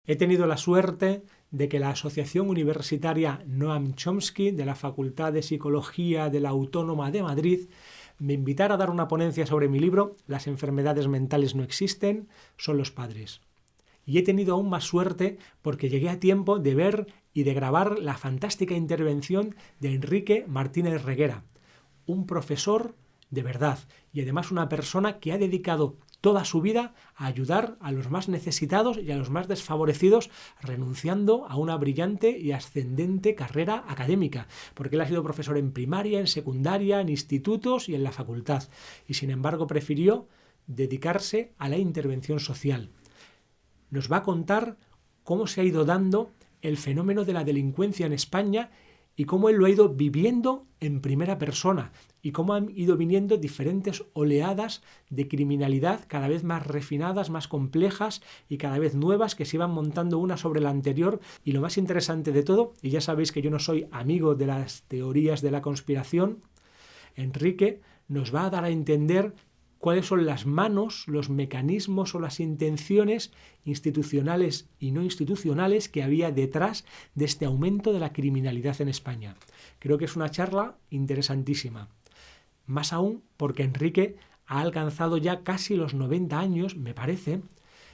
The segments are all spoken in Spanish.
He tenido la suerte de que la Asociación Universitaria Noam Chomsky de la Facultad de Psicología de la Autónoma de Madrid me invitara a dar una ponencia sobre mi libro Las enfermedades mentales no existen, son los padres. Y he tenido aún más suerte porque llegué a tiempo de ver y de grabar la fantástica intervención de Enrique Martínez Reguera, un profesor de verdad y además una persona que ha dedicado toda su vida a ayudar a los más necesitados y a los más desfavorecidos, renunciando a una brillante y ascendente carrera académica, porque él ha sido profesor en primaria, en secundaria, en institutos y en la facultad, y sin embargo prefirió dedicarse a la intervención social. Nos va a contar cómo se ha ido dando el fenómeno de la delincuencia en España y cómo él lo ha ido viviendo en primera persona y cómo han ido viniendo diferentes oleadas de criminalidad cada vez más refinadas, más complejas y cada vez nuevas que se iban montando una sobre la anterior. Y lo más interesante de todo, y ya sabéis que yo no soy amigo de las teorías de la conspiración, Enrique nos va a dar a entender cuáles son las manos, los mecanismos o las intenciones institucionales y no institucionales que había detrás de este aumento de la criminalidad en España. Creo que es una charla interesantísima. Más aún porque Enrique ha alcanzado ya casi los 90 años, me parece,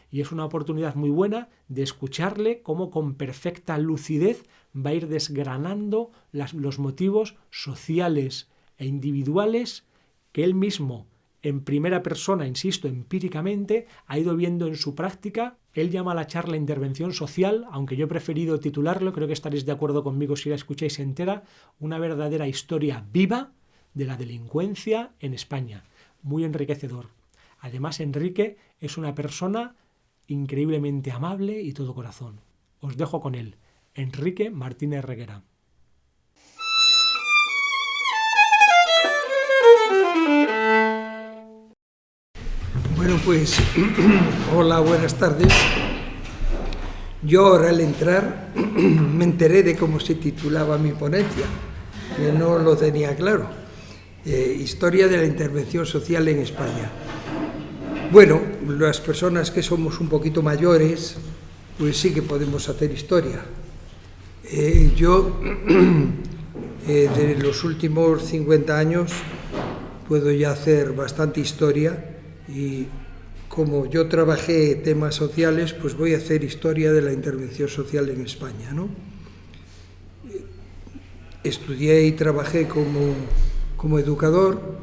y es una oportunidad muy buena de escucharle cómo con perfecta lucidez va a ir desgranando los motivos sociales e individuales que él mismo, en primera persona, insisto, empíricamente, ha ido viendo en su práctica. Él llama a la charla intervención social, aunque yo he preferido titularlo, creo que estaréis de acuerdo conmigo si la escucháis entera, una verdadera historia viva de la delincuencia en España. Muy enriquecedor. Además, Enrique es una persona increíblemente amable y todo corazón. Os dejo con él, Enrique Martínez Reguera. Bueno, pues, hola, buenas tardes. Yo ahora al entrar me enteré de cómo se titulaba mi ponencia, que no lo tenía claro. Historia de la intervención social en España. Bueno, las personas que somos un poquito mayores, pues sí que podemos hacer historia. Yo, de los últimos 50 años, puedo ya hacer bastante historia. Y como yo trabajé temas sociales, pues voy a hacer historia de la intervención social en España, ¿no? Estudié y trabajé como educador,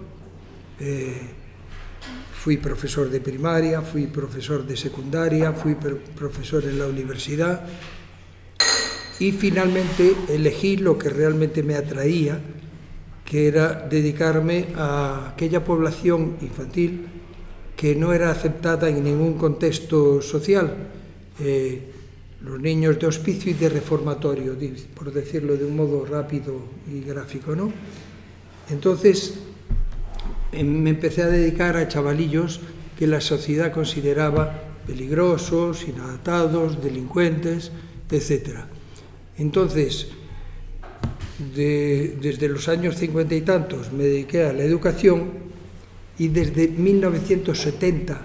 fui profesor de primaria, fui profesor de secundaria, fui profesor en la universidad y finalmente elegí lo que realmente me atraía, que era dedicarme a aquella población infantil que no era aceptada en ningún contexto social, los niños de hospicio y de reformatorio, por decirlo de un modo rápido y gráfico, ¿no? Entonces me empecé a dedicar a chavalillos que la sociedad consideraba peligrosos, inadaptados, delincuentes, etc. Entonces, desde los años 50 y tantos me dediqué a la educación. Y desde 1970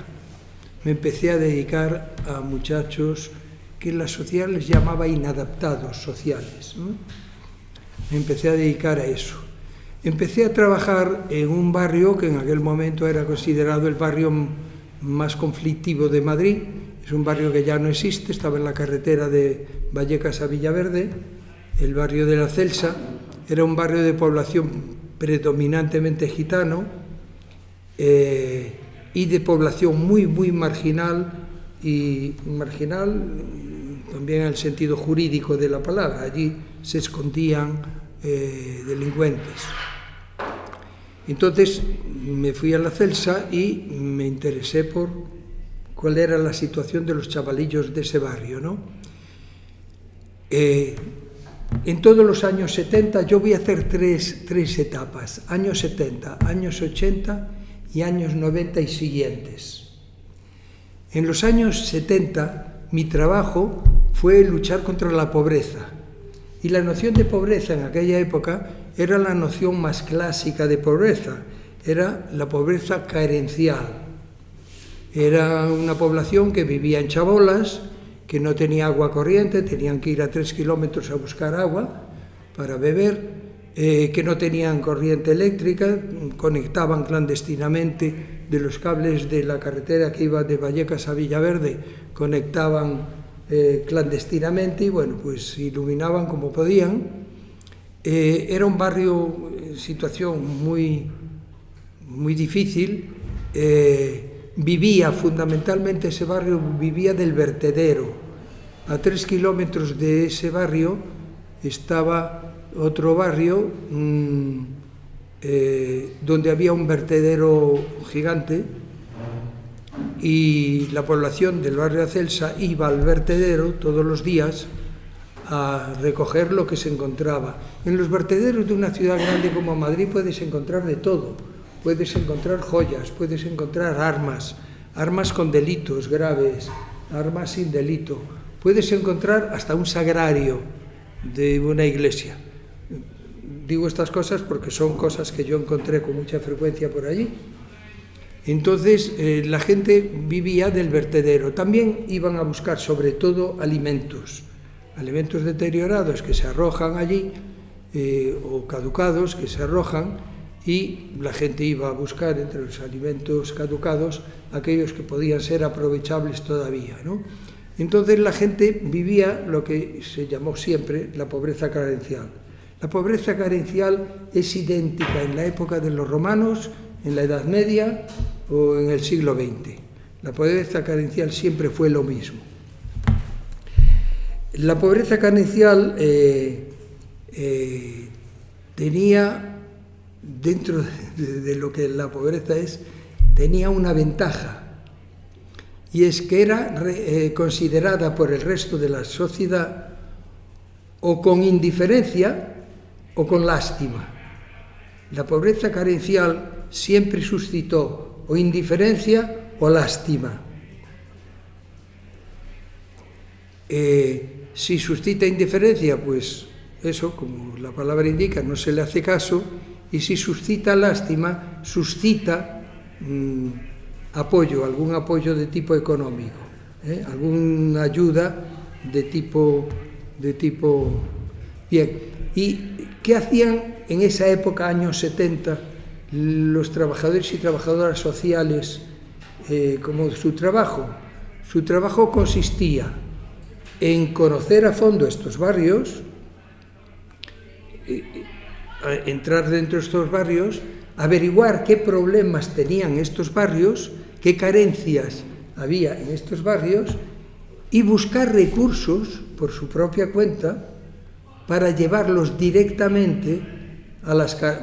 me empecé a dedicar a muchachos que la sociedad les llamaba inadaptados sociales, ¿no? Me empecé a dedicar a eso. Empecé a trabajar en un barrio que en aquel momento era considerado el barrio más conflictivo de Madrid. Es un barrio que ya no existe, estaba en la carretera de Vallecas a Villaverde, el barrio de La Celsa. Era un barrio de población predominantemente gitano, y de población muy, muy marginal, y marginal también en el sentido jurídico de la palabra. Allí se escondían delincuentes. Entonces me fui a La Celsa y me interesé por cuál era la situación de los chavalillos de ese barrio, ¿no? En todos los años 70, yo voy a hacer tres etapas, años 70, años 80 y años 90 y siguientes. En los años 70, mi trabajo fue luchar contra la pobreza. Y la noción de pobreza en aquella época era la noción más clásica de pobreza, era la pobreza carencial. Era una población que vivía en chabolas que no tenía agua corriente, tenían que ir a 3 kilómetros a buscar agua para beber, que no tenían corriente eléctrica, conectaban clandestinamente de los cables de la carretera que iba de Vallecas a Villaverde, conectaban clandestinamente y bueno, pues iluminaban como podían. Era un barrio en situación muy difícil. Vivía fundamentalmente ese barrio, vivía del vertedero. A 3 kilómetros de ese barrio estaba otro barrio donde había un vertedero gigante y la población del barrio de Celsa iba al vertedero todos los días a recoger lo que se encontraba. En los vertederos de una ciudad grande como Madrid puedes encontrar de todo. Puedes encontrar joyas, puedes encontrar armas con delitos graves, armas sin delito. Puedes encontrar hasta un sagrario de una iglesia. Digo estas cosas porque son cosas que yo encontré con mucha frecuencia por allí. Entonces, la gente vivía del vertedero. También iban a buscar, sobre todo, alimentos deteriorados que se arrojan allí, o caducados que se arrojan, y la gente iba a buscar entre los alimentos caducados aquellos que podían ser aprovechables todavía, ¿no? Entonces la gente vivía lo que se llamó siempre la pobreza carencial. La pobreza carencial es idéntica en la época de los romanos, en la Edad Media o en el siglo XX. La pobreza carencial siempre fue lo mismo. La pobreza carencial tenía, dentro de lo que la pobreza es, tenía una ventaja, y es que era considerada por el resto de la sociedad o con indiferencia o con lástima. La pobreza carencial siempre suscitó o indiferencia o lástima. Si suscita indiferencia, pues eso, como la palabra indica, no se le hace caso, y si suscita lástima, suscita apoyo, algún apoyo de tipo económico, alguna ayuda de tipo bien. ¿Y qué hacían en esa época, años 70, los trabajadores y trabajadoras sociales como su trabajo? Su trabajo consistía en conocer a fondo estos barrios, entrar dentro de estos barrios, averiguar qué problemas tenían estos barrios, qué carencias había en estos barrios, y buscar recursos por su propia cuenta para llevarlos directamente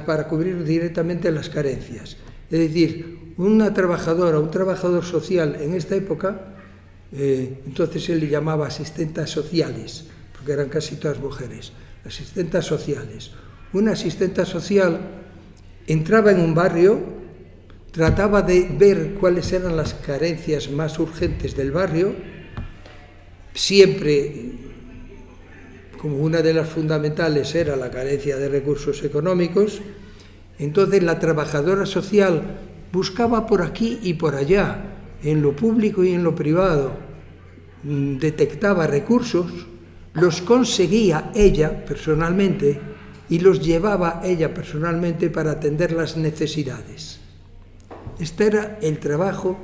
para cubrir directamente las carencias. Es decir, una trabajadora, un trabajador social en esta época, entonces se le llamaba asistentas sociales, porque eran casi todas mujeres, asistentas sociales. Una asistenta social entraba en un barrio, trataba de ver cuáles eran las carencias más urgentes del barrio, siempre como una de las fundamentales era la carencia de recursos económicos. Entonces la trabajadora social buscaba por aquí y por allá, en lo público y en lo privado, detectaba recursos, los conseguía ella personalmente y los llevaba ella personalmente para atender las necesidades. Este era el trabajo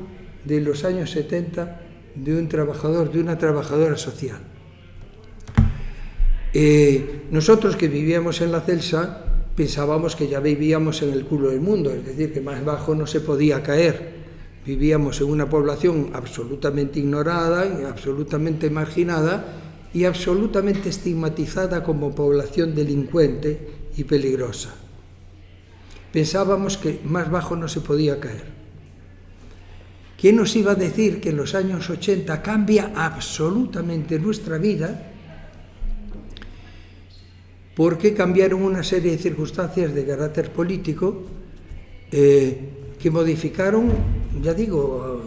de los años 70 de un trabajador, de una trabajadora social. Nosotros que vivíamos en la Celsa pensábamos que ya vivíamos en el culo del mundo, es decir, que más bajo no se podía caer. Vivíamos en una población absolutamente ignorada, absolutamente marginada y absolutamente estigmatizada como población delincuente y peligrosa. Pensábamos que más bajo no se podía caer. ¿Quién nos iba a decir que en los años 80 cambia absolutamente nuestra vida? Porque cambiaron una serie de circunstancias de carácter político que modificaron, ya digo,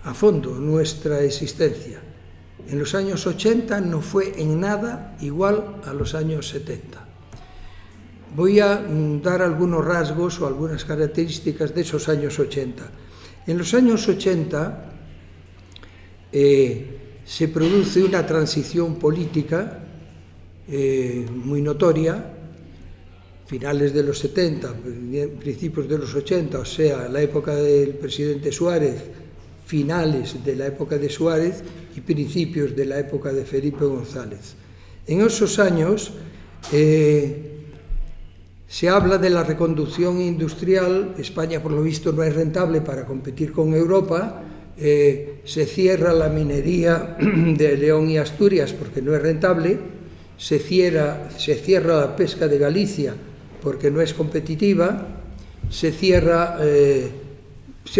a fondo nuestra existencia. En los años 80 no fue en nada igual a los años 70. Voy a dar algunos rasgos o algunas características de esos años 80. En los años 80 se produce una transición política muy notoria, finales de los 70, principios de los 80, o sea, la época del presidente Suárez, finales de la época de Suárez y principios de la época de Felipe González. En esos años se habla de la reconducción industrial. España, por lo visto, no es rentable para competir con Europa. Se cierra la minería de León y Asturias porque no es rentable. Se cierra la pesca de Galicia porque no es competitiva. Se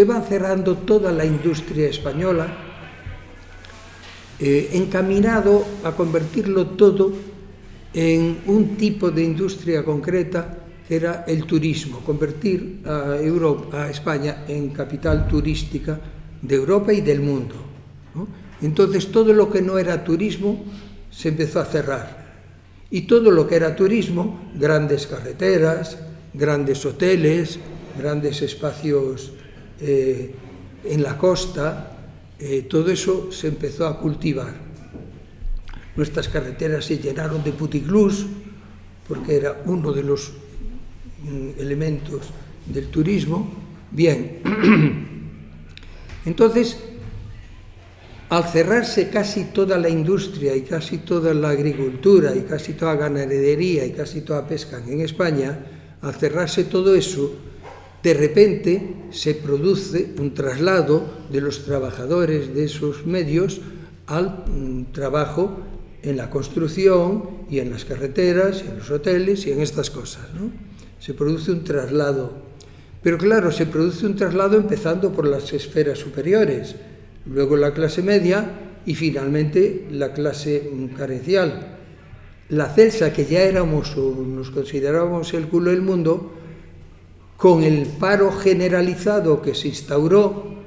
va cerrando toda la industria española, encaminado a convertirlo todo en un tipo de industria concreta, que era el turismo, convertir a España en capital turística de Europa y del mundo, ¿no? Entonces todo lo que no era turismo se empezó a cerrar, y todo lo que era turismo, grandes carreteras, grandes hoteles, grandes espacios en la costa, todo eso se empezó a cultivar. Nuestras carreteras se llenaron de puticlús, porque era uno de los elementos del turismo. Bien, entonces, al cerrarse casi toda la industria y casi toda la agricultura y casi toda ganadería y casi toda pesca en España, al cerrarse todo eso, de repente se produce un traslado de los trabajadores de esos medios al trabajo en la construcción y en las carreteras, y en los hoteles y en estas cosas, ¿no? Se produce un traslado. Pero claro, se produce un traslado empezando por las esferas superiores, luego la clase media y finalmente la clase carencial. La Celsa, que ya éramos o nos considerábamos el culo del mundo, con el paro generalizado que se instauró,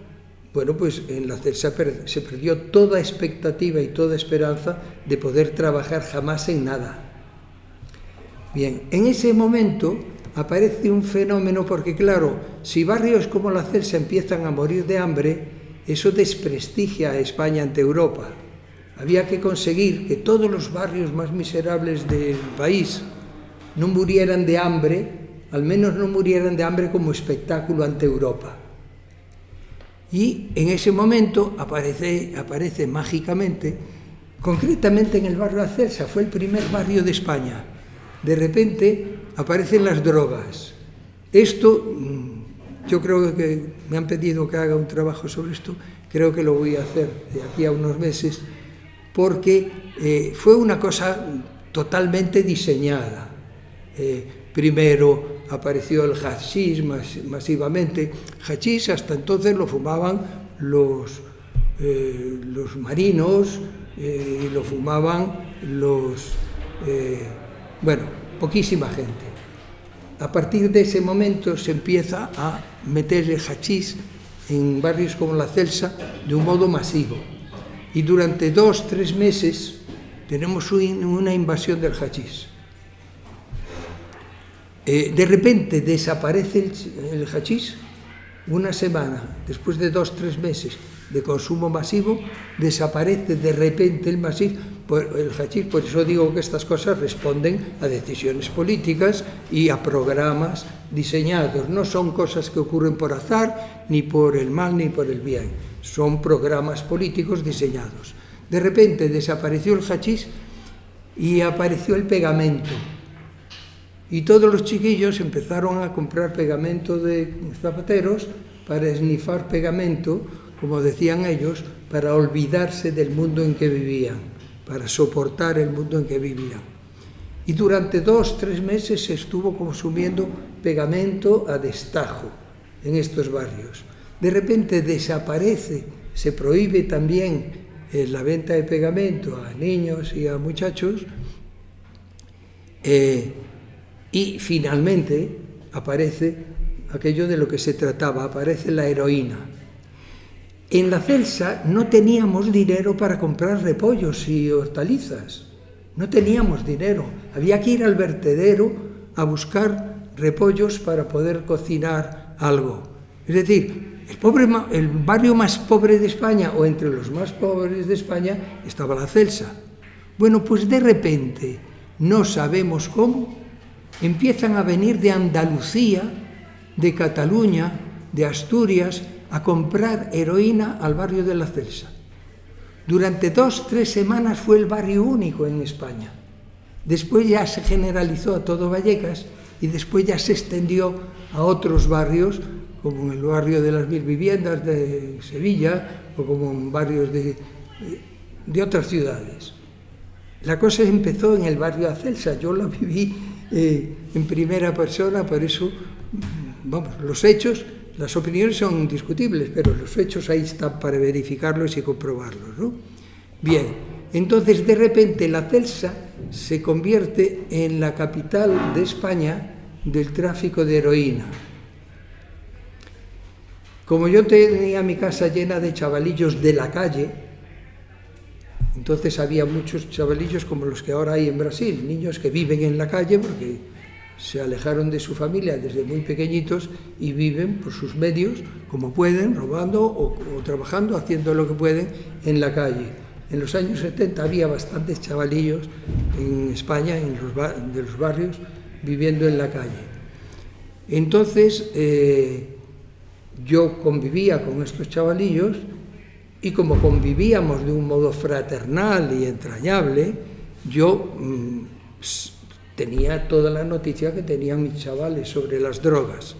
bueno, pues en la Celsa se perdió toda expectativa y toda esperanza de poder trabajar jamás en nada. Bien, en ese momento aparece un fenómeno, porque claro, si barrios como la Celsa empiezan a morir de hambre, eso desprestigia a España ante Europa. Había que conseguir que todos los barrios más miserables del país no murieran de hambre, al menos no murieran de hambre como espectáculo ante Europa. Y en ese momento aparece mágicamente, concretamente en el barrio de la Celsa, fue el primer barrio de España. De repente aparecen las drogas. Esto, yo creo que me han pedido que haga un trabajo sobre esto, creo que lo voy a hacer de aquí a unos meses, porque fue una cosa totalmente diseñada. Primero apareció el hachís masivamente. Hachís hasta entonces lo fumaban los marinos, y lo fumaban poquísima gente. A partir de ese momento se empieza a meter el hachís en barrios como la Celsa de un modo masivo. Y durante 2-3 meses tenemos una invasión del hachís. De repente desaparece el hachís. Una semana, después de 2-3 meses de consumo masivo, desaparece de repente el hachís. Por eso digo que estas cosas responden a decisiones políticas y a programas diseñados. No son cosas que ocurren por azar, ni por el mal, ni por el bien. Son programas políticos diseñados. De repente desapareció el hachís y apareció el pegamento. Y todos los chiquillos empezaron a comprar pegamento de zapateros para esnifar pegamento, como decían ellos, para olvidarse del mundo en que vivían, para soportar el mundo en que vivían. Y durante 2-3 meses se estuvo consumiendo pegamento a destajo en estos barrios. De repente desaparece, se prohíbe también la venta de pegamento a niños y a muchachos, y finalmente aparece aquello de lo que se trataba, aparece la heroína. En la Celsa no teníamos dinero para comprar repollos y hortalizas, no teníamos dinero, había que ir al vertedero a buscar repollos para poder cocinar algo. Es decir, el barrio más pobre de España, o entre los más pobres de España, estaba la Celsa. Bueno, pues de repente, no sabemos cómo, empiezan a venir de Andalucía, de Cataluña, de Asturias, a comprar heroína al barrio de la Celsa. Durante 2-3 semanas fue el barrio único en España. Después ya se generalizó a todo Vallecas y después ya se extendió a otros barrios, como en el barrio de las 1000 viviendas de Sevilla o como en barrios de otras ciudades. La cosa empezó en el barrio de Celsa, yo la viví en primera persona, por eso, vamos, los hechos, las opiniones son discutibles, pero los hechos ahí están para verificarlos y comprobarlos, ¿no? Bien, entonces de repente la Celsa se convierte en la capital de España del tráfico de heroína. Como yo tenía mi casa llena de chavalillos de la calle, entonces había muchos chavalillos como los que ahora hay en Brasil, niños que viven en la calle porque se alejaron de su familia desde muy pequeñitos y viven por sus medios, como pueden, robando o trabajando, haciendo lo que pueden en la calle. En los años 70 había bastantes chavalillos en España, de los barrios, viviendo en la calle. Entonces, yo convivía con estos chavalillos y como convivíamos de un modo fraternal y entrañable, yo tenía toda la noticia que tenían mis chavales sobre las drogas.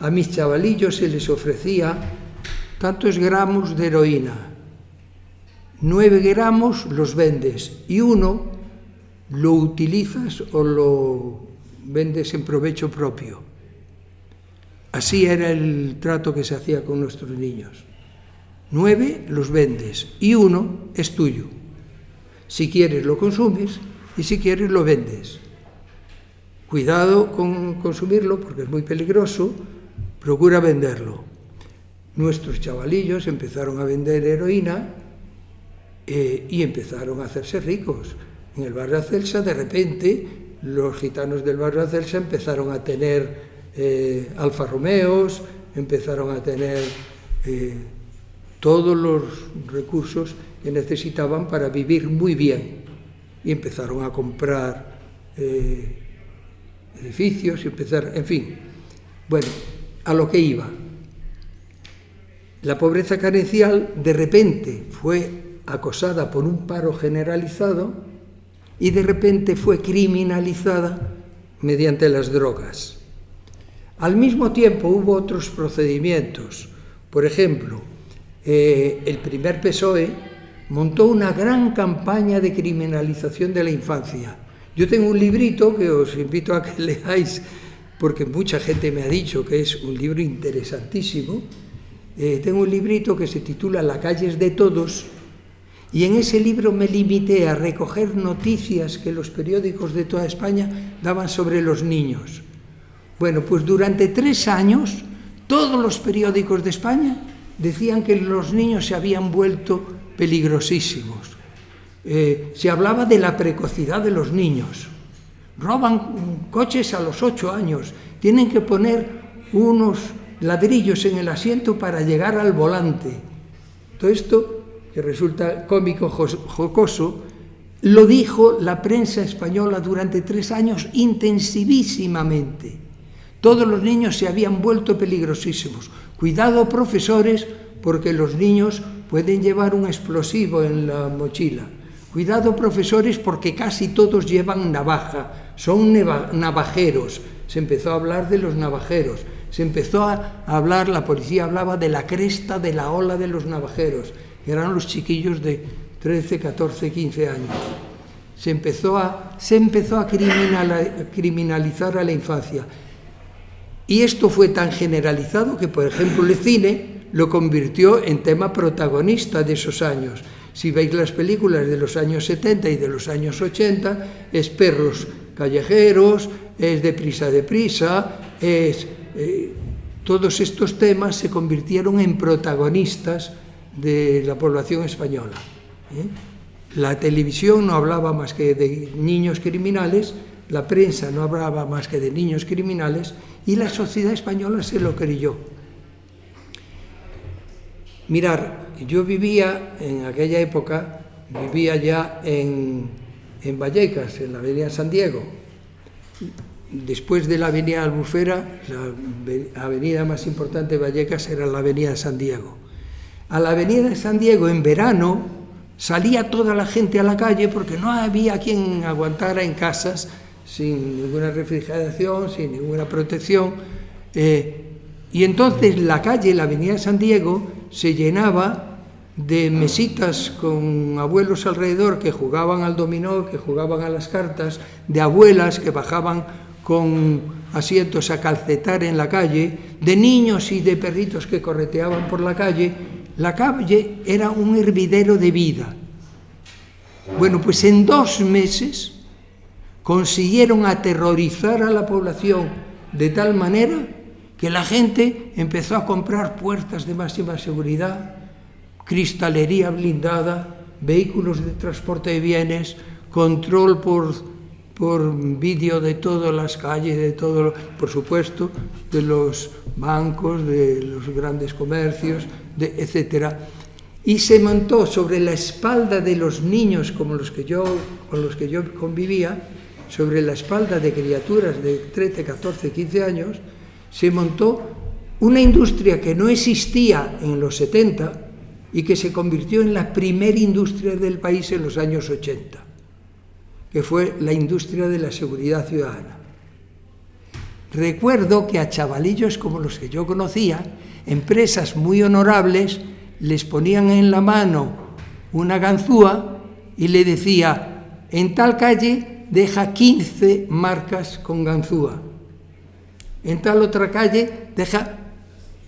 A mis chavalillos se les ofrecía tantos gramos de heroína, 9 gramos los vendes y 1 lo utilizas o lo vendes en provecho propio. Así era el trato que se hacía con nuestros niños. 9 los vendes y 1 es tuyo. Si quieres lo consumes y si quieres lo vendes. Cuidado con consumirlo porque es muy peligroso, procura venderlo. Nuestros chavalillos empezaron a vender heroína y empezaron a hacerse ricos. En el barrio de Celsa, de repente, los gitanos del barrio de Celsa empezaron a tener Alfa Romeos, empezaron a tener todos los recursos que necesitaban para vivir muy bien y empezaron a comprar edificios y en fin. Bueno, a lo que iba. La pobreza carencial de repente fue acosada por un paro generalizado y de repente fue criminalizada mediante las drogas. Al mismo tiempo hubo otros procedimientos. Por ejemplo, el primer PSOE montó una gran campaña de criminalización de la infancia. Yo tengo un librito que os invito a que leáis, porque mucha gente me ha dicho que es un libro interesantísimo. Tengo un librito que se titula La calle es de todos, y en ese libro me limité a recoger noticias que los periódicos de toda España daban sobre los niños. Bueno, pues durante 3 años todos los periódicos de España decían que los niños se habían vuelto peligrosísimos. Se hablaba de la precocidad de los niños. Roban coches a los 8 años, tienen que poner unos ladrillos en el asiento para llegar al volante. Todo esto, que resulta cómico, jocoso, lo dijo la prensa española durante 3 años intensivísimamente. Todos los niños se habían vuelto peligrosísimos. Cuidado, profesores, porque los niños pueden llevar un explosivo en la mochila. Cuidado, profesores, porque casi todos llevan navaja, son navajeros. Se empezó a hablar de los navajeros. Se empezó a hablar, la policía hablaba de la cresta de la ola de los navajeros, que eran los chiquillos de 13, 14, 15 años. Se empezó a criminalizar a la infancia. Y esto fue tan generalizado que, por ejemplo, el cine lo convirtió en tema protagonista de esos años. Si veis las películas de los años 70 y de los años 80, es perros callejeros, es deprisa, todos estos temas se convirtieron en protagonistas de la población española. La televisión no hablaba más que de niños criminales, la prensa no hablaba más que de niños criminales y la sociedad española se lo creyó. Mirar, yo vivía en aquella época, vivía ya en Vallecas, en la avenida San Diego. Después de la avenida Albufera, la avenida más importante de Vallecas era la avenida San Diego. A la avenida San Diego en verano salía toda la gente a la calle porque no había quien aguantara en casas sin ninguna refrigeración, sin ninguna protección. Y entonces la calle, la avenida San Diego, se llenaba de mesitas con abuelos alrededor que jugaban al dominó, que jugaban a las cartas, de abuelas que bajaban con asientos a calcetar en la calle, de niños y de perritos que correteaban por la calle. La calle era un hervidero de vida. Bueno, pues en 2 meses consiguieron aterrorizar a la población de tal manera que la gente empezó a comprar puertas de máxima seguridad, cristalería blindada, vehículos de transporte de bienes, control por vídeo de todas las calles, de todo, por supuesto, de los bancos, de los grandes comercios, etc. Y se montó sobre la espalda de los niños con los que yo convivía, sobre la espalda de criaturas de 13, 14, 15 años, se montó una industria que no existía en los 70 y que se convirtió en la primera industria del país en los años 80, que fue la industria de la seguridad ciudadana. Recuerdo que a chavalillos como los que yo conocía, empresas muy honorables, les ponían en la mano una ganzúa y le decía: en tal calle deja 15 marcas con ganzúa, en tal otra calle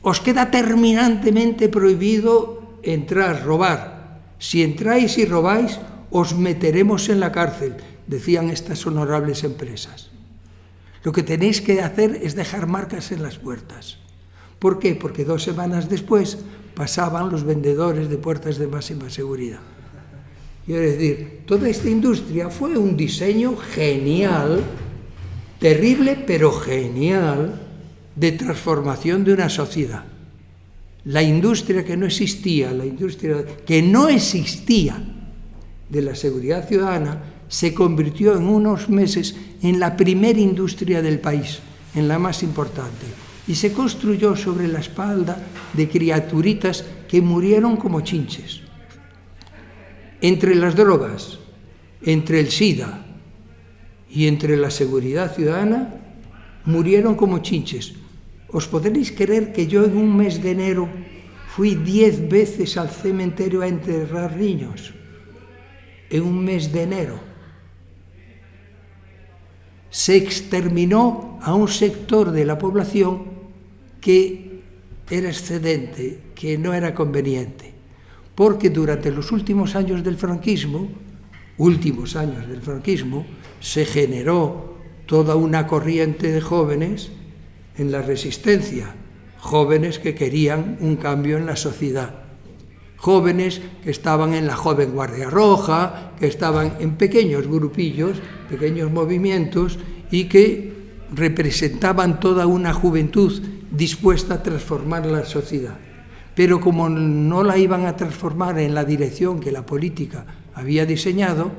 os queda terminantemente prohibido entrar, robar. Si entráis y robáis, os meteremos en la cárcel, decían estas honorables empresas. Lo que tenéis que hacer es dejar marcas en las puertas. ¿Por qué? Porque 2 semanas después pasaban los vendedores de puertas de máxima seguridad. Quiero decir, toda esta industria fue un diseño genial, terrible pero genial, de transformación de una sociedad. La industria que no existía, de la seguridad ciudadana, se convirtió en unos meses en la primera industria del país, en la más importante. Y se construyó sobre la espalda de criaturitas que murieron como chinches. Entre las drogas, entre el SIDA y entre la seguridad ciudadana, murieron como chinches. ¿Os podréis creer que yo en un mes de enero fui 10 veces al cementerio a enterrar niños? En un mes de enero. Se exterminó a un sector de la población que era excedente, que no era conveniente, porque durante los últimos años del franquismo, se generó toda una corriente de jóvenes en la resistencia, jóvenes que querían un cambio en la sociedad, jóvenes que estaban en la Joven Guardia Roja, que estaban en pequeños grupillos, pequeños movimientos, y que representaban toda una juventud dispuesta a transformar la sociedad. Pero como no la iban a transformar en la dirección que la política había diseñado,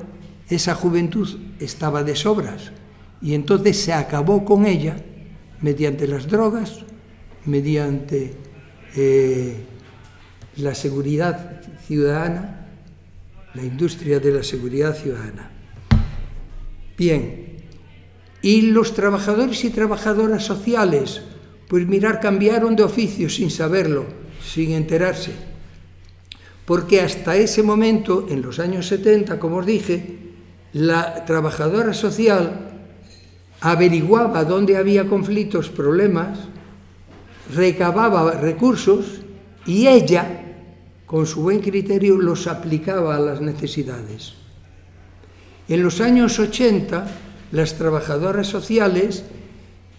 esa juventud estaba de sobras, y entonces se acabó con ella mediante las drogas, mediante la seguridad ciudadana, la industria de la seguridad ciudadana. Bien, y los trabajadores y trabajadoras sociales, pues mirar, cambiaron de oficio sin saberlo, sin enterarse, porque hasta ese momento, en los años 70, como os dije, la trabajadora social averiguaba dónde había conflictos, problemas, recababa recursos y ella, con su buen criterio, los aplicaba a las necesidades. En los años 80, las trabajadoras sociales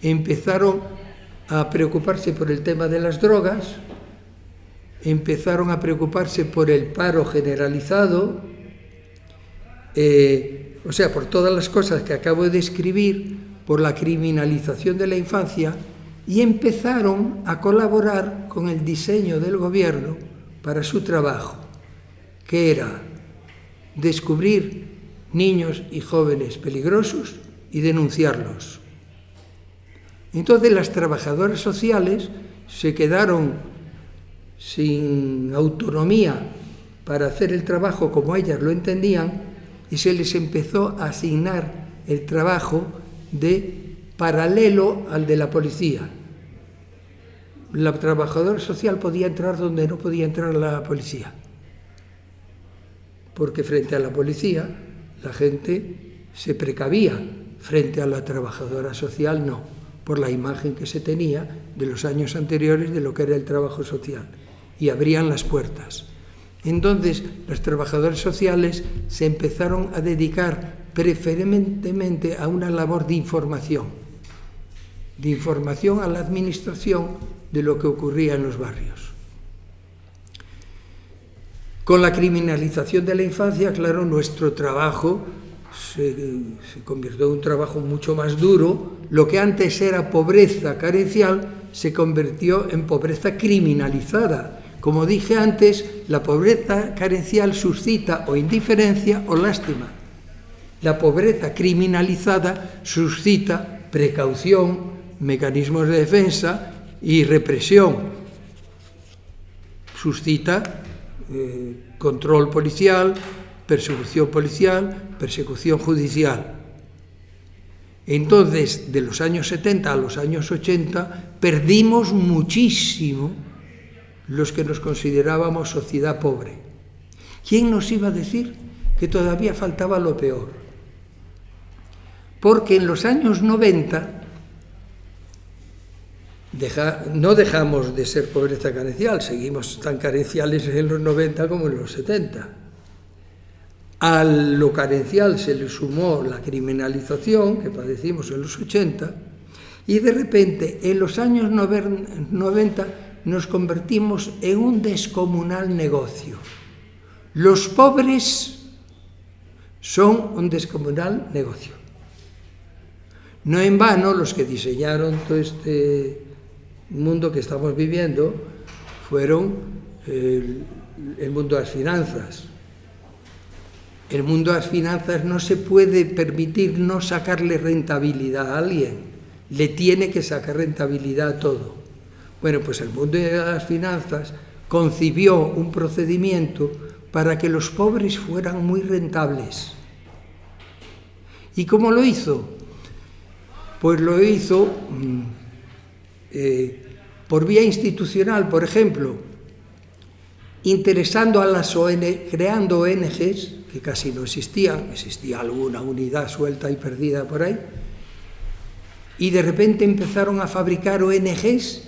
empezaron a preocuparse por el tema de las drogas, empezaron a preocuparse por el paro generalizado, por todas las cosas que acabo de describir, por la criminalización de la infancia, y empezaron a colaborar con el diseño del gobierno, para su trabajo, que era descubrir niños y jóvenes peligrosos y denunciarlos. Entonces las trabajadoras sociales se quedaron sin autonomía para hacer el trabajo como ellas lo entendían y se les empezó a asignar el trabajo de paralelo al de la policía. La trabajadora social podía entrar donde no podía entrar la policía, porque frente a la policía la gente se precavía, frente a la trabajadora social no, por la imagen que se tenía de los años anteriores de lo que era el trabajo social, y abrían las puertas. Entonces las trabajadoras sociales se empezaron a dedicar preferentemente a una labor de información a la administración de lo que ocurría en los barrios. Con la criminalización de la infancia, claro, nuestro trabajo se convirtió en un trabajo mucho más duro. Lo que antes era pobreza carencial se convirtió en pobreza criminalizada. Como dije antes, la pobreza carencial suscita o indiferencia o lástima. La pobreza criminalizada suscita precaución, mecanismos de defensa y represión. Suscita control policial, persecución judicial. Entonces, de los años 70 a los años 80, perdimos muchísimo los que nos considerábamos sociedad pobre. ¿Quién nos iba a decir que todavía faltaba lo peor? Porque en los años 90 no dejamos de ser pobreza carencial, seguimos tan carenciales en los 90 como en los 70. A lo carencial se le sumó la criminalización que padecimos en los 80 y de repente en los años 90 nos convertimos en un descomunal negocio. Los pobres son un descomunal negocio. No en vano los que diseñaron todo este mundo que estamos viviendo fueron el mundo de las finanzas. El mundo de las finanzas no se puede permitir no sacarle rentabilidad a alguien, le tiene que sacar rentabilidad a todo. Bueno, pues el mundo de las finanzas concibió un procedimiento para que los pobres fueran muy rentables. ¿Y cómo lo hizo? Pues lo hizo por vía institucional, por ejemplo, interesando a las ONG, creando ONGs, que casi no existían, existía alguna unidad suelta y perdida por ahí, y de repente empezaron a fabricar ONGs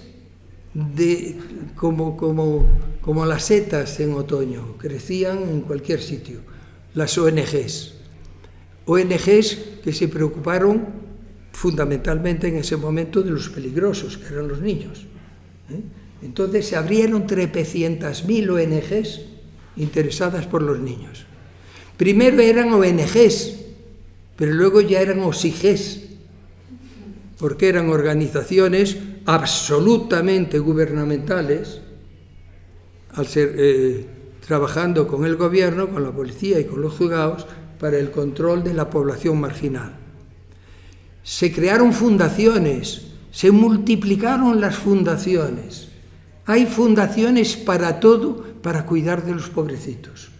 como las setas en otoño, crecían en cualquier sitio, las ONGs que se preocuparon fundamentalmente en ese momento de los peligrosos, que eran los niños. Entonces se abrieron 300.000 ONGs interesadas por los niños. Primero eran ONGs, pero luego ya eran OSIGs, porque eran organizaciones absolutamente gubernamentales, al ser trabajando con el gobierno, con la policía y con los juzgados para el control de la población marginal. Se crearon fundaciones, se multiplicaron las fundaciones. Hay fundaciones para todo, para cuidar de los pobrecitos.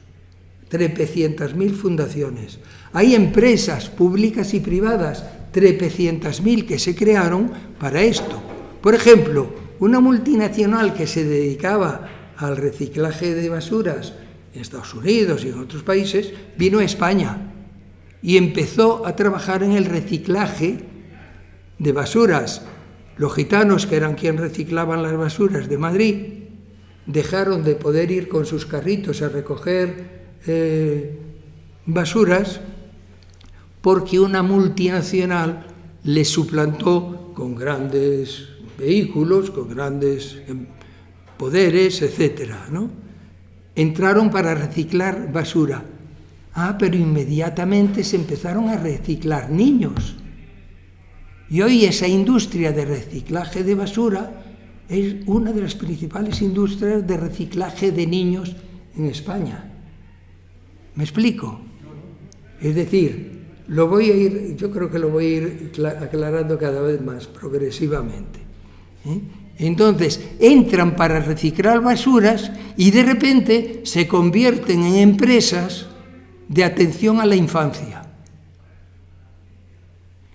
300.000 fundaciones. Hay empresas públicas y privadas, 300.000 que se crearon para esto. Por ejemplo, una multinacional que se dedicaba al reciclaje de basuras en Estados Unidos y en otros países, vino a España y empezó a trabajar en el reciclaje de basuras. Los gitanos, que eran quienes reciclaban las basuras de Madrid, dejaron de poder ir con sus carritos a recoger basuras porque una multinacional les suplantó con grandes vehículos, con grandes poderes, etcétera, ¿no? Entraron para reciclar basura. Pero inmediatamente se empezaron a reciclar niños. Y hoy esa industria de reciclaje de basura es una de las principales industrias de reciclaje de niños en España. ¿Me explico? Es decir, yo creo que lo voy a ir aclarando cada vez más progresivamente. Entonces, entran para reciclar basuras y de repente se convierten en empresas de atención a la infancia.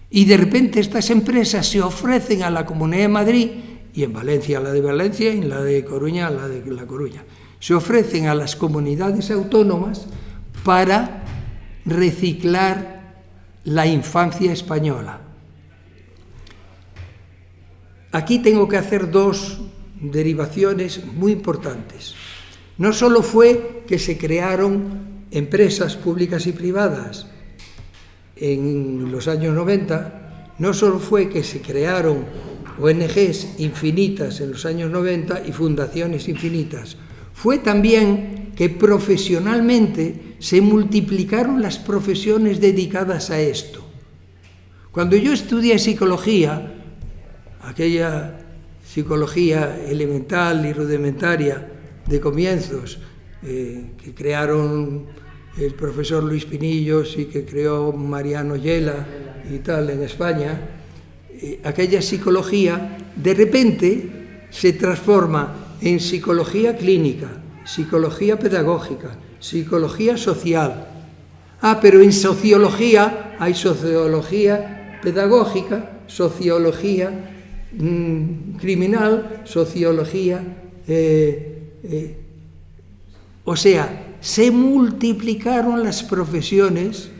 Y de repente estas empresas se ofrecen a la Comunidad de Madrid, y en Valencia la de Valencia, y en la de Coruña la de La Coruña. Se ofrecen a las comunidades autónomas para reciclar la infancia española. Aquí tengo que hacer dos derivaciones muy importantes. No solo fue que se crearon empresas públicas y privadas en los años 90, no solo fue que se crearon ONGs infinitas en los años 90 y fundaciones infinitas, fue también que profesionalmente se multiplicaron las profesiones dedicadas a esto. Cuando yo estudié psicología, aquella psicología elemental y rudimentaria de comienzos que crearon el profesor Luis Pinillos y que creó Mariano Yela y tal en España, aquella psicología de repente se transforma en psicología clínica, psicología pedagógica, psicología social. Pero en sociología hay sociología pedagógica, sociología criminal, sociología... o sea, se multiplicaron las profesiones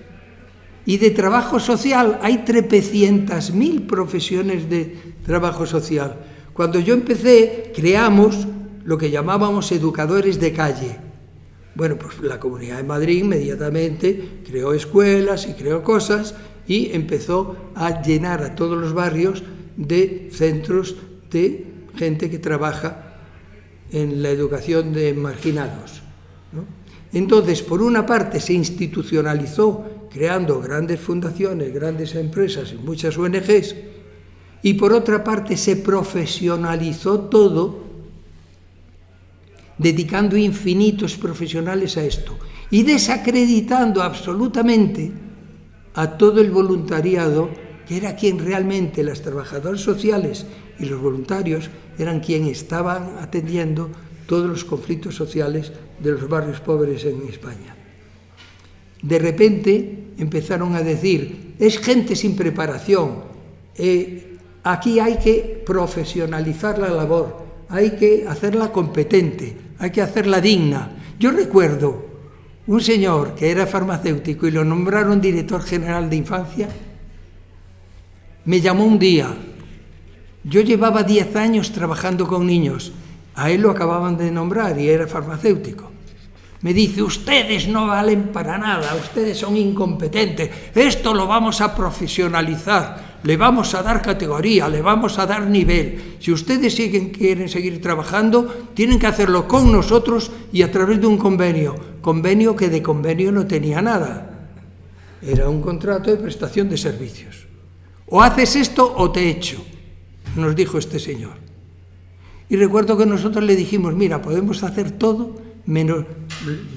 y de trabajo social hay 300.000 profesiones de trabajo social. Cuando yo empecé, creamos lo que llamábamos educadores de calle. Bueno, pues la Comunidad de Madrid inmediatamente creó escuelas y creó cosas y empezó a llenar a todos los barrios de centros de gente que trabaja en la educación de marginados, ¿no? Entonces, por una parte se institucionalizó creando grandes fundaciones, grandes empresas y muchas ONGs, y por otra parte se profesionalizó todo, dedicando infinitos profesionales a esto y desacreditando absolutamente a todo el voluntariado, que era quien realmente, las trabajadoras sociales y los voluntarios, eran quien estaban atendiendo todos los conflictos sociales de los barrios pobres en España. De repente empezaron a decir, es gente sin preparación, aquí hay que profesionalizar la labor, hay que hacerla competente, hay que hacerla digna. Yo recuerdo un señor que era farmacéutico y lo nombraron director general de infancia, me llamó un día. Yo llevaba 10 años trabajando con niños, a él lo acababan de nombrar y era farmacéutico. Me dice, ustedes no valen para nada, ustedes son incompetentes, esto lo vamos a profesionalizar, le vamos a dar categoría, le vamos a dar nivel. Si ustedes quieren seguir trabajando, tienen que hacerlo con nosotros y a través de un convenio que de convenio no tenía nada. Era un contrato de prestación de servicios. O haces esto o te echo, nos dijo este señor. Y recuerdo que nosotros le dijimos, mira, podemos hacer todo, menos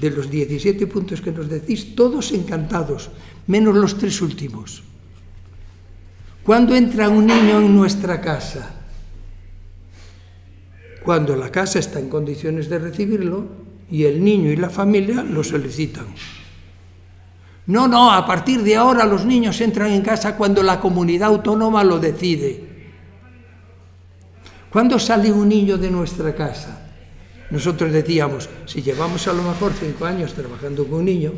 de los 17 puntos que nos decís, todos encantados, menos los 3 últimos. ¿Cuándo entra un niño en nuestra casa? Cuando la casa está en condiciones de recibirlo y el niño y la familia lo solicitan. No, a partir de ahora los niños entran en casa cuando la comunidad autónoma lo decide. ¿Cuándo sale un niño de nuestra casa? Nosotros decíamos, si llevamos a lo mejor 5 años trabajando con un niño,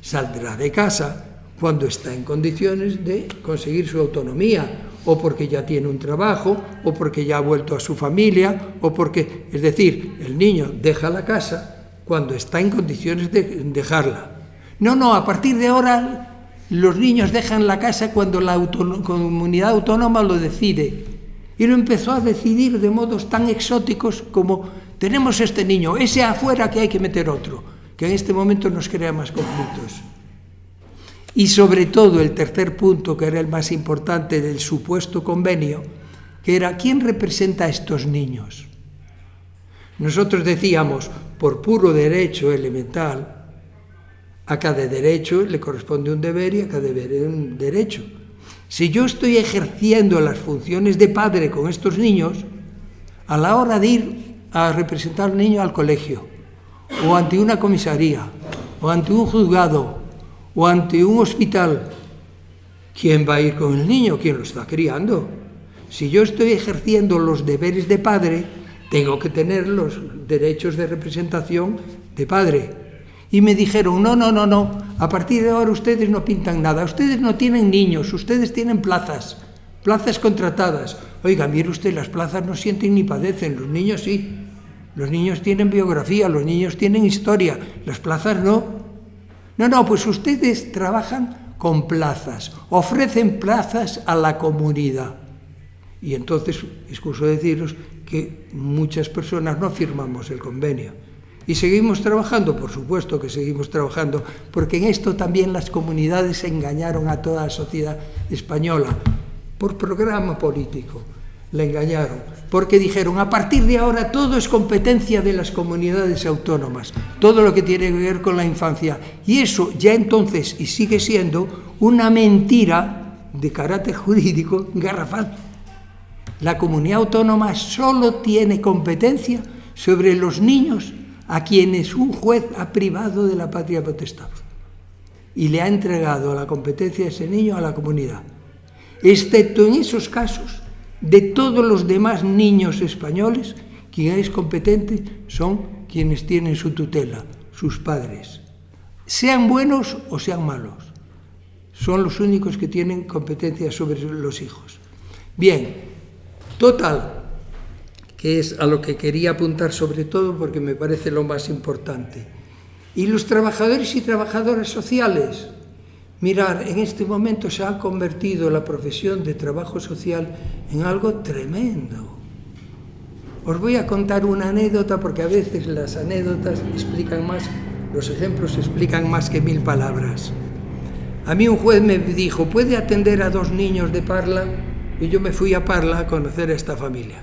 saldrá de casa cuando está en condiciones de conseguir su autonomía, o porque ya tiene un trabajo, o porque ya ha vuelto a su familia, o porque, es decir, el niño deja la casa cuando está en condiciones de dejarla. No, a partir de ahora los niños dejan la casa cuando la comunidad autónoma lo decide. Y lo empezó a decidir de modos tan exóticos como tenemos este niño, ese afuera que hay que meter otro, que en este momento nos crea más conflictos. Y sobre todo el tercer punto, que era el más importante del supuesto convenio, que era ¿quién representa a estos niños? Nosotros decíamos, por puro derecho elemental, a cada derecho le corresponde un deber y a cada deber un derecho. Si yo estoy ejerciendo las funciones de padre con estos niños, a la hora de ir a representar al niño al colegio, o ante una comisaría, o ante un juzgado, o ante un hospital, ¿quién va a ir con el niño? ¿Quién lo está criando? Si yo estoy ejerciendo los deberes de padre, tengo que tener los derechos de representación de padre. Y me dijeron, no, a partir de ahora ustedes no pintan nada, ustedes no tienen niños, ustedes tienen plazas contratadas. Oiga, mire usted, las plazas no sienten ni padecen, los niños sí. Los niños tienen biografía, los niños tienen historia, las plazas no. No, pues ustedes trabajan con plazas, ofrecen plazas a la comunidad. Y entonces, excuso deciros que muchas personas no firmamos el convenio. Y seguimos trabajando, por supuesto que seguimos trabajando, porque en esto también las comunidades engañaron a toda la sociedad española, por programa político, la engañaron, porque dijeron, a partir de ahora todo es competencia de las comunidades autónomas, todo lo que tiene que ver con la infancia. Y eso ya entonces, y sigue siendo, una mentira de carácter jurídico garrafal. La comunidad autónoma solo tiene competencia sobre los niños a quienes un juez ha privado de la patria potestad y le ha entregado la competencia de ese niño a la comunidad. Excepto en esos casos, de todos los demás niños españoles, quien es competente son quienes tienen su tutela, sus padres. Sean buenos o sean malos, son los únicos que tienen competencia sobre los hijos. Bien, total, que es a lo que quería apuntar sobre todo porque me parece lo más importante. Y los trabajadores y trabajadoras sociales, mirar, en este momento se ha convertido la profesión de trabajo social en algo tremendo. Os voy a contar una anécdota porque a veces las anécdotas explican más, los ejemplos explican más que 1000 palabras. A mí un juez me dijo, ¿puede atender a 2 niños de Parla? Y yo me fui a Parla a conocer a esta familia.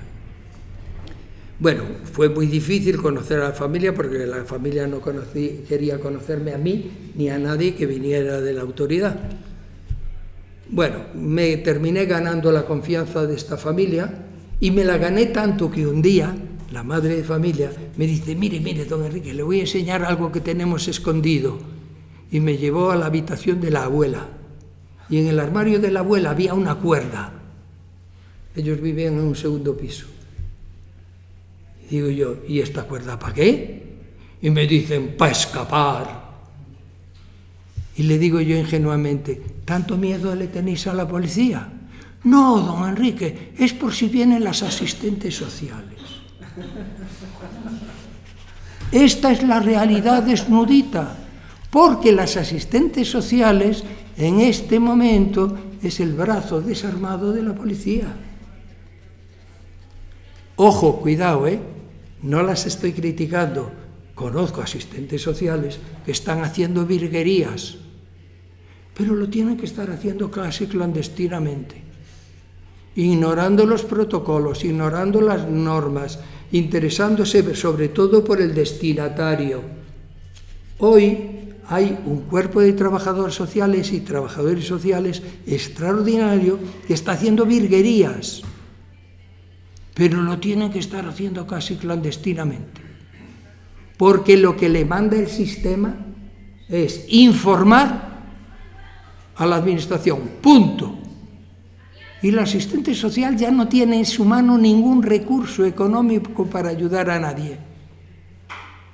Bueno, fue muy difícil conocer a la familia porque la familia no quería conocerme a mí ni a nadie que viniera de la autoridad. Bueno, me terminé ganando la confianza de esta familia y me la gané tanto que un día la madre de familia me dice, mire, don Enrique, le voy a enseñar algo que tenemos escondido. Y me llevó a la habitación de la abuela. Y en el armario de la abuela había una cuerda. Ellos vivían en un segundo piso. Digo yo, ¿y esta cuerda para qué? Y me dicen, para escapar. Y le digo yo ingenuamente, ¿tanto miedo le tenéis a la policía? No, don Enrique, es por si vienen las asistentes sociales. Esta es la realidad desnudita, porque las asistentes sociales en este momento es el brazo desarmado de la policía. Ojo, cuidado, no las estoy criticando. Conozco asistentes sociales que están haciendo virguerías, pero lo tienen que estar haciendo casi clandestinamente, ignorando los protocolos, ignorando las normas, interesándose sobre todo por el destinatario. Hoy hay un cuerpo de trabajadores sociales y trabajadores sociales extraordinario que está haciendo virguerías, pero lo tienen que estar haciendo casi clandestinamente, porque lo que le manda el sistema es informar a la administración, punto. Y el asistente social ya no tiene en su mano ningún recurso económico para ayudar a nadie.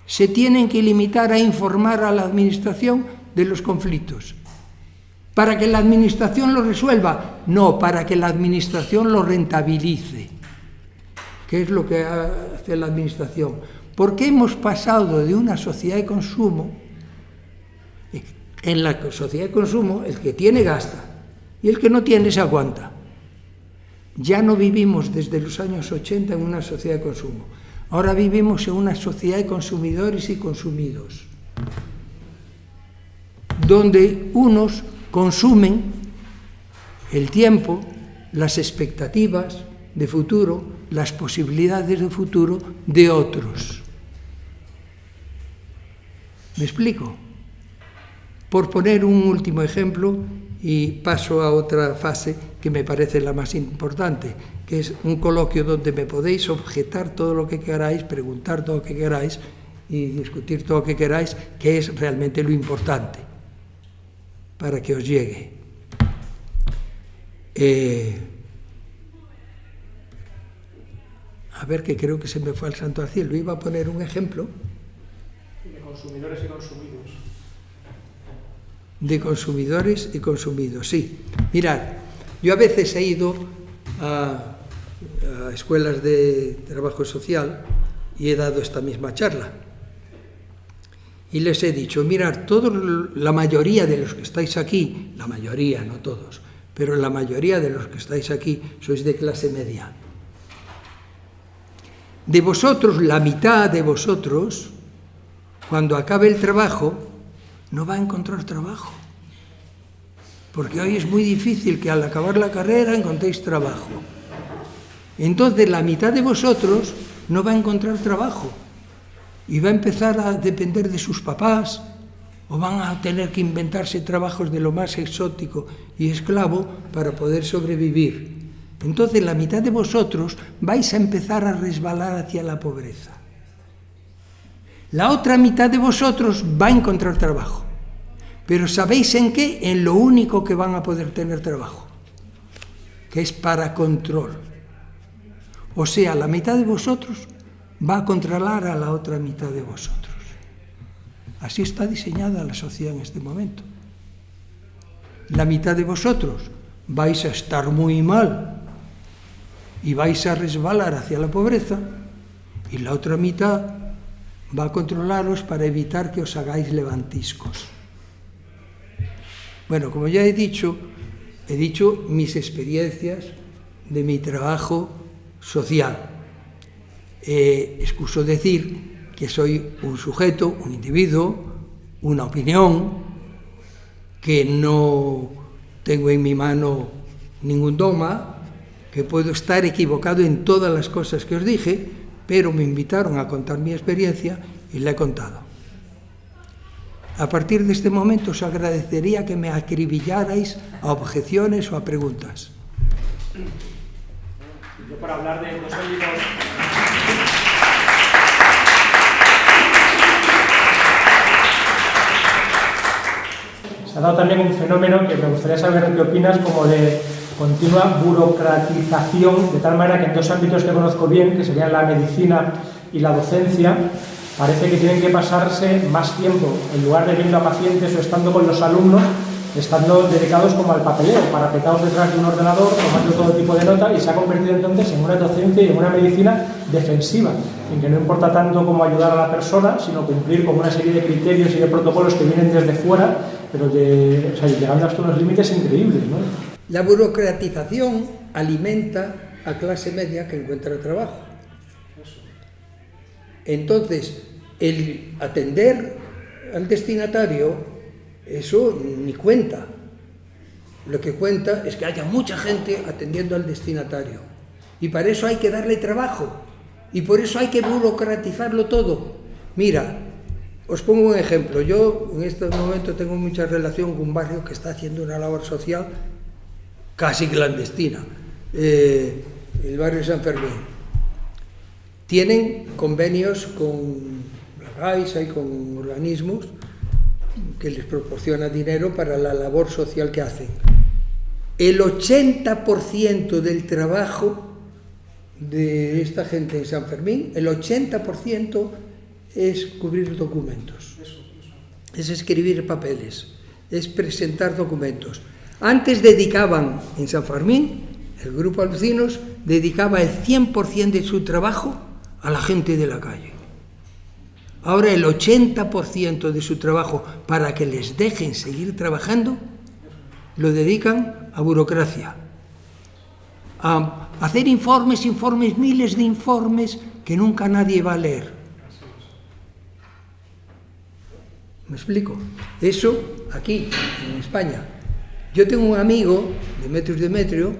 Se tienen que limitar a informar a la administración de los conflictos. ¿Para que la administración lo resuelva? No, para que la administración lo rentabilice. ¿Qué es lo que hace la administración? Porque hemos pasado de una sociedad de consumo, en la sociedad de consumo el que tiene gasta y el que no tiene se aguanta. Ya no vivimos desde los años 80 en una sociedad de consumo, ahora vivimos en una sociedad de consumidores y consumidos, donde unos consumen el tiempo, las expectativas, de futuro, las posibilidades de futuro de otros. ¿Me explico? Por poner un último ejemplo, y paso a otra fase que me parece la más importante, que es un coloquio donde me podéis objetar todo lo que queráis, preguntar todo lo que queráis y discutir todo lo que queráis, que es realmente lo importante para que os llegue. A ver, que creo que se me fue al santo al cielo. Iba a poner un ejemplo. De consumidores y consumidos. De consumidores y consumidos, sí. Mirad, yo a veces he ido a escuelas de trabajo social y he dado esta misma charla. Y les he dicho, mirad, la mayoría de los que estáis aquí, la mayoría, no todos, pero la mayoría de los que estáis aquí sois de clase media. De vosotros, la mitad de vosotros, cuando acabe el trabajo, no va a encontrar trabajo. Porque hoy es muy difícil que al acabar la carrera encontréis trabajo. Entonces la mitad de vosotros no va a encontrar trabajo y va a empezar a depender de sus papás, o van a tener que inventarse trabajos de lo más exótico y esclavo para poder sobrevivir. Entonces la mitad de vosotros vais a empezar a resbalar hacia la pobreza. La otra mitad de vosotros va a encontrar trabajo. Pero ¿sabéis en qué? En lo único que van a poder tener trabajo, que es para control. O sea, la mitad de vosotros va a controlar a la otra mitad de vosotros. Así está diseñada la sociedad en este momento. La mitad de vosotros vais a estar muy mal y vais a resbalar hacia la pobreza, y la otra mitad va a controlaros para evitar que os hagáis levantiscos. Bueno, como ya he dicho mis experiencias de mi trabajo social. Excuso decir que soy un sujeto, un individuo, una opinión, que no tengo en mi mano ningún dogma, que puedo estar equivocado en todas las cosas que os dije, pero me invitaron a contar mi experiencia y la he contado. A partir de este momento os agradecería que me acribillarais a objeciones o a preguntas. Yo para hablar de dos ámbitos... Se ha dado también un fenómeno que me gustaría saber qué opinas, como de continua burocratización, de tal manera que en dos ámbitos que conozco bien, que serían la medicina y la docencia, parece que tienen que pasarse más tiempo, en lugar de viendo a pacientes o estando con los alumnos, estando dedicados como al papeleo, parapetados detrás de un ordenador, tomando todo tipo de nota, y se ha convertido entonces en una docencia y en una medicina defensiva, en que no importa tanto cómo ayudar a la persona, sino cumplir con una serie de criterios y de protocolos que vienen desde fuera, pero llegando hasta unos límites increíbles, ¿no? La burocratización alimenta a clase media que encuentra trabajo. Entonces, el atender al destinatario, eso ni cuenta. Lo que cuenta es que haya mucha gente atendiendo al destinatario. Y para eso hay que darle trabajo. Y por eso hay que burocratizarlo todo. Mira, os pongo un ejemplo. Yo en este momento tengo mucha relación con un barrio que está haciendo una labor social casi clandestina. El barrio San Fermín. Tienen convenios con la Caixa y con organismos que les proporciona dinero para la labor social que hacen. El 80% del trabajo de esta gente en San Fermín, el 80% es cubrir documentos, es escribir papeles, es presentar documentos. Antes dedicaban en San Fermín, el grupo Alucinos dedicaba el 100% de su trabajo a la gente de la calle. Ahora el 80% de su trabajo, para que les dejen seguir trabajando, lo dedican a burocracia, a hacer informes, miles de informes que nunca nadie va a leer. ¿Me explico? Eso aquí, en España. Yo tengo un amigo, Demetrius Demetrio,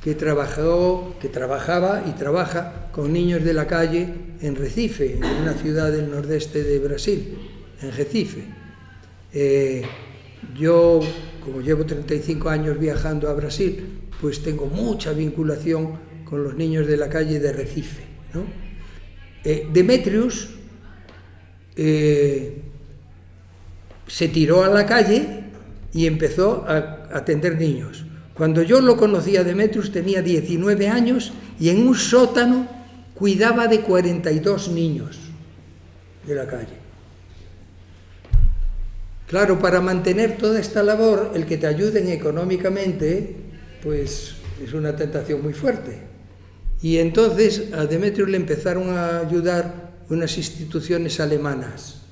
que trabajaba y trabaja con niños de la calle en Recife, en una ciudad del nordeste de Brasil, en Recife. Yo, como llevo 35 años viajando a Brasil, pues tengo mucha vinculación con los niños de la calle de Recife, ¿no? Demetrius se tiró a la calle y empezó a atender niños. Cuando yo lo conocí a Demetrius tenía 19 años y en un sótano cuidaba de 42 niños de la calle. Claro, para mantener toda esta labor, el que te ayuden económicamente, pues es una tentación muy fuerte. Y entonces a Demetrius le empezaron a ayudar unas instituciones alemanas.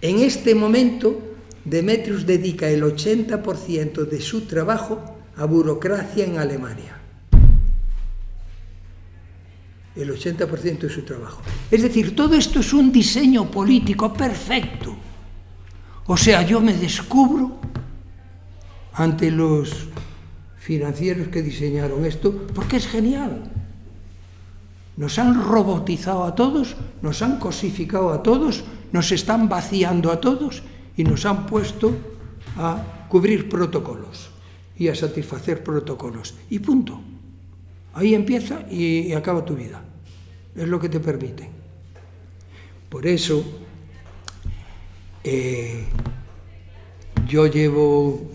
En este momento, Demetrius dedica el 80% de su trabajo a burocracia en Alemania. El 80% de su trabajo. Es decir, todo esto es un diseño político perfecto. O sea, yo me descubro ante los financieros que diseñaron esto, porque es genial. Nos han robotizado a todos, nos han cosificado a todos, nos están vaciando a todos y nos han puesto a cubrir protocolos y a satisfacer protocolos. Y punto. Ahí empieza y acaba tu vida. Es lo que te permiten. Por eso, yo llevo,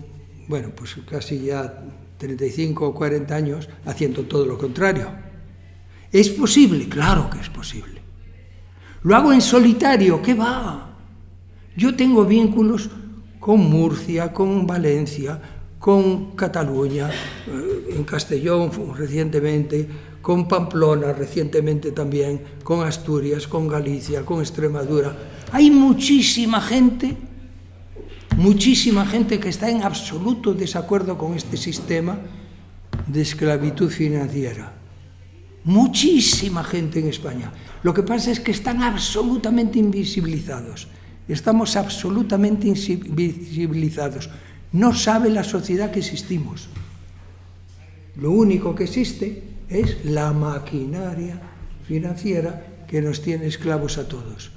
bueno, pues casi ya 35 o 40 años haciendo todo lo contrario. ¿Es posible? Claro que es posible. ¿Lo hago en solitario? ¿Qué va? Yo tengo vínculos con Murcia, con Valencia, con Cataluña, en Castellón recientemente, con Pamplona recientemente también, con Asturias, con Galicia, con Extremadura. Hay muchísima gente que está en absoluto desacuerdo con este sistema de esclavitud financiera. Muchísima gente en España. Lo que pasa es que están absolutamente invisibilizados. Estamos absolutamente invisibilizados. No sabe la sociedad que existimos. Lo único que existe es la maquinaria financiera que nos tiene esclavos a todos.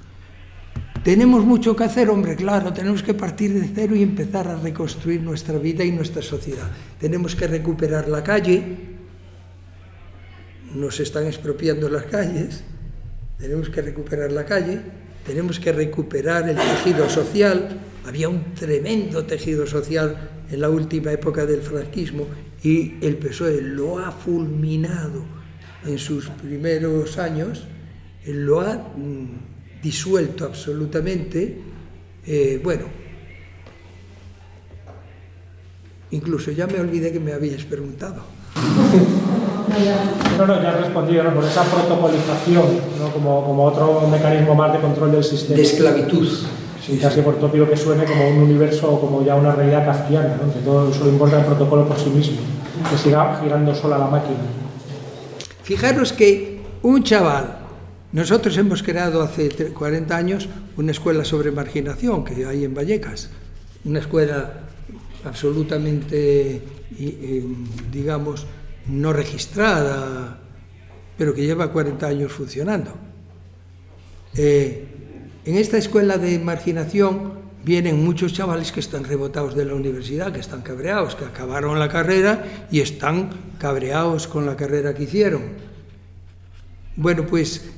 ¿Tenemos mucho que hacer? Hombre, claro, tenemos que partir de cero y empezar a reconstruir nuestra vida y nuestra sociedad. Tenemos que recuperar la calle. Nos están expropiando las calles. Tenemos que recuperar la calle. Tenemos que recuperar el tejido social. Había un tremendo tejido social en la última época del franquismo y el PSOE lo ha fulminado en sus primeros años, lo ha disuelto absolutamente. Bueno, incluso ya me olvidé que me habíais preguntado. No, ya he respondido, ¿no? Por esa protocolización, ¿no? como otro mecanismo más de control del sistema. De esclavitud. Sí, casi por tópico que suene como un universo o como ya una realidad kafkiana, ¿no? Que todo solo importa el protocolo por sí mismo, que siga girando sola la máquina. Fijaros que un chaval, nosotros hemos creado hace 40 años una escuela sobre marginación que hay en Vallecas, una escuela absolutamente, digamos, no registrada, pero que lleva 40 años funcionando. En esta escuela de marginación vienen muchos chavales que están rebotados de la universidad, que están cabreados, que acabaron la carrera y están cabreados con la carrera que hicieron. Bueno, pues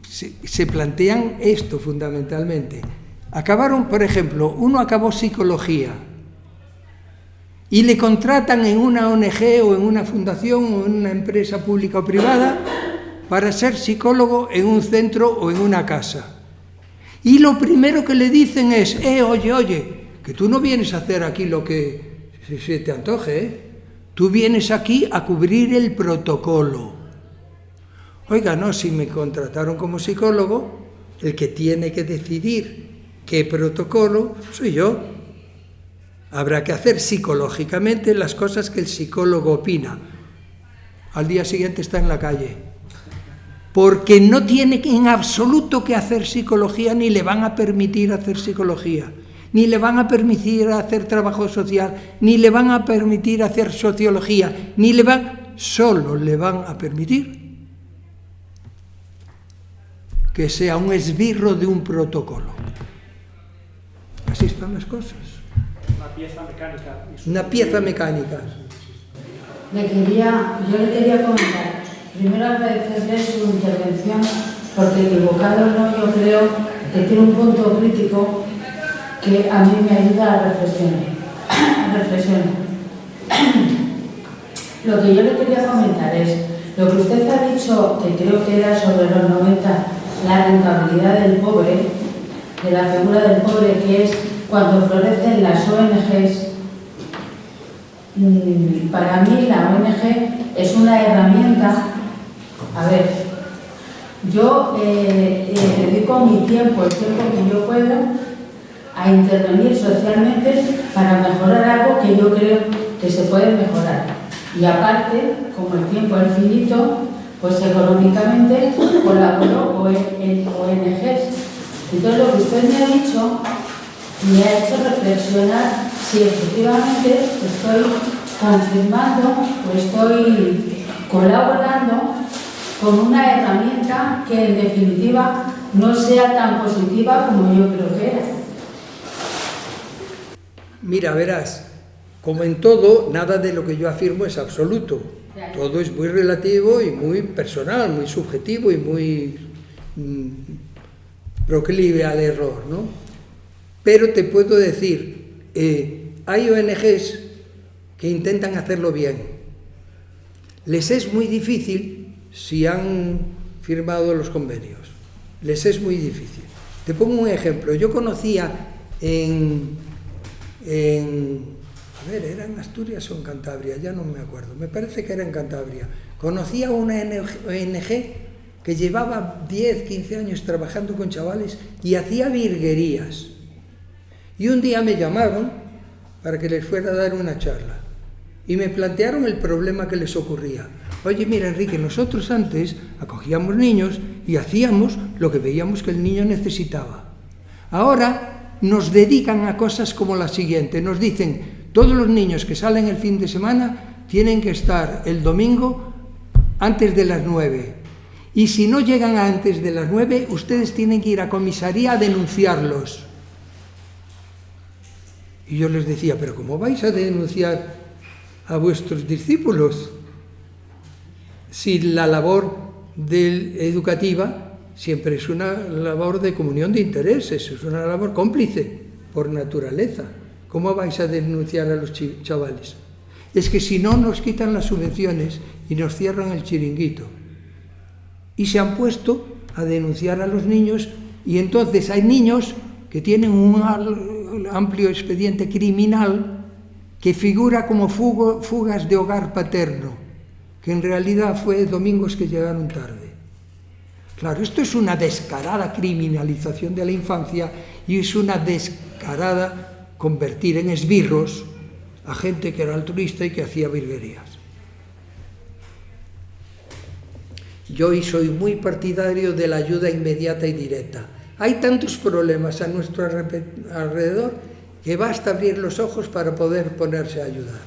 se plantean esto fundamentalmente. Acabaron, por ejemplo, uno acabó psicología y le contratan en una ONG o en una fundación o en una empresa pública o privada para ser psicólogo en un centro o en una casa. Y lo primero que le dicen es, oye, que tú no vienes a hacer aquí lo que se te antoje, ¿eh? Tú vienes aquí a cubrir el protocolo. Oiga, no, si me contrataron como psicólogo, el que tiene que decidir qué protocolo soy yo. Habrá que hacer psicológicamente las cosas que el psicólogo opina. Al día siguiente está en la calle. Porque no tiene en absoluto que hacer psicología ni le van a permitir hacer psicología. ni le van a permitir hacer trabajo social, ni le van a permitir hacer sociología, solo le van a permitir que sea un esbirro de un protocolo. Así están las cosas. Una pieza mecánica. Una pieza mecánica. Yo le quería comentar, primero agradecerle su intervención, porque equivocado no, yo creo que tiene un punto crítico que a mí me ayuda a reflexionar. Lo que yo le quería comentar es, lo que usted ha dicho, que creo que era sobre los 90, la rentabilidad del pobre, de la figura del pobre, que es cuando florecen las ONGs. Para mí la ONG es una herramienta. A ver, yo dedico mi tiempo, el tiempo que yo puedo, a intervenir socialmente para mejorar algo que yo creo que se puede mejorar. Y aparte, como el tiempo es finito, pues económicamente colaboro en ONGs. Entonces lo que usted me ha dicho me ha hecho reflexionar si efectivamente estoy confirmando o estoy colaborando con una herramienta que en definitiva no sea tan positiva como yo creo que era. Mira, verás, como en todo, nada de lo que yo afirmo es absoluto. Todo es muy relativo y muy personal, muy subjetivo y muy proclive al error, ¿no? Pero te puedo decir, hay ONGs que intentan hacerlo bien. Les es muy difícil si han firmado los convenios. Les es muy difícil. Te pongo un ejemplo. Yo conocía a ver, ¿era en Asturias o en Cantabria? Ya no me acuerdo. Me parece que era en Cantabria. Conocía una ONG que llevaba 10, 15 años trabajando con chavales y hacía virguerías. Y un día me llamaron para que les fuera a dar una charla. Y me plantearon el problema que les ocurría. Oye, mira, Enrique, nosotros antes acogíamos niños y hacíamos lo que veíamos que el niño necesitaba. Ahora nos dedican a cosas como la siguiente. Nos dicen, todos los niños que salen el fin de semana tienen que estar el domingo antes de las 9. Y si no llegan antes de las 9, ustedes tienen que ir a comisaría a denunciarlos. Y yo les decía, ¿pero cómo vais a denunciar a vuestros discípulos? Si la labor educativa siempre es una labor de comunión de intereses, es una labor cómplice por naturaleza. ¿Cómo vais a denunciar a los chavales? Es que si no, nos quitan las subvenciones y nos cierran el chiringuito. Y se han puesto a denunciar a los niños, y entonces hay niños que tienen un amplio expediente criminal que figura como fugas de hogar paterno, que en realidad fue domingos que llegaron tarde. Claro, esto es una descarada criminalización de la infancia y es una descarada convertir en esbirros a gente que era altruista y que hacía virguerías. Yo hoy soy muy partidario de la ayuda inmediata y directa. Hay tantos problemas a nuestro alrededor que basta abrir los ojos para poder ponerse a ayudar.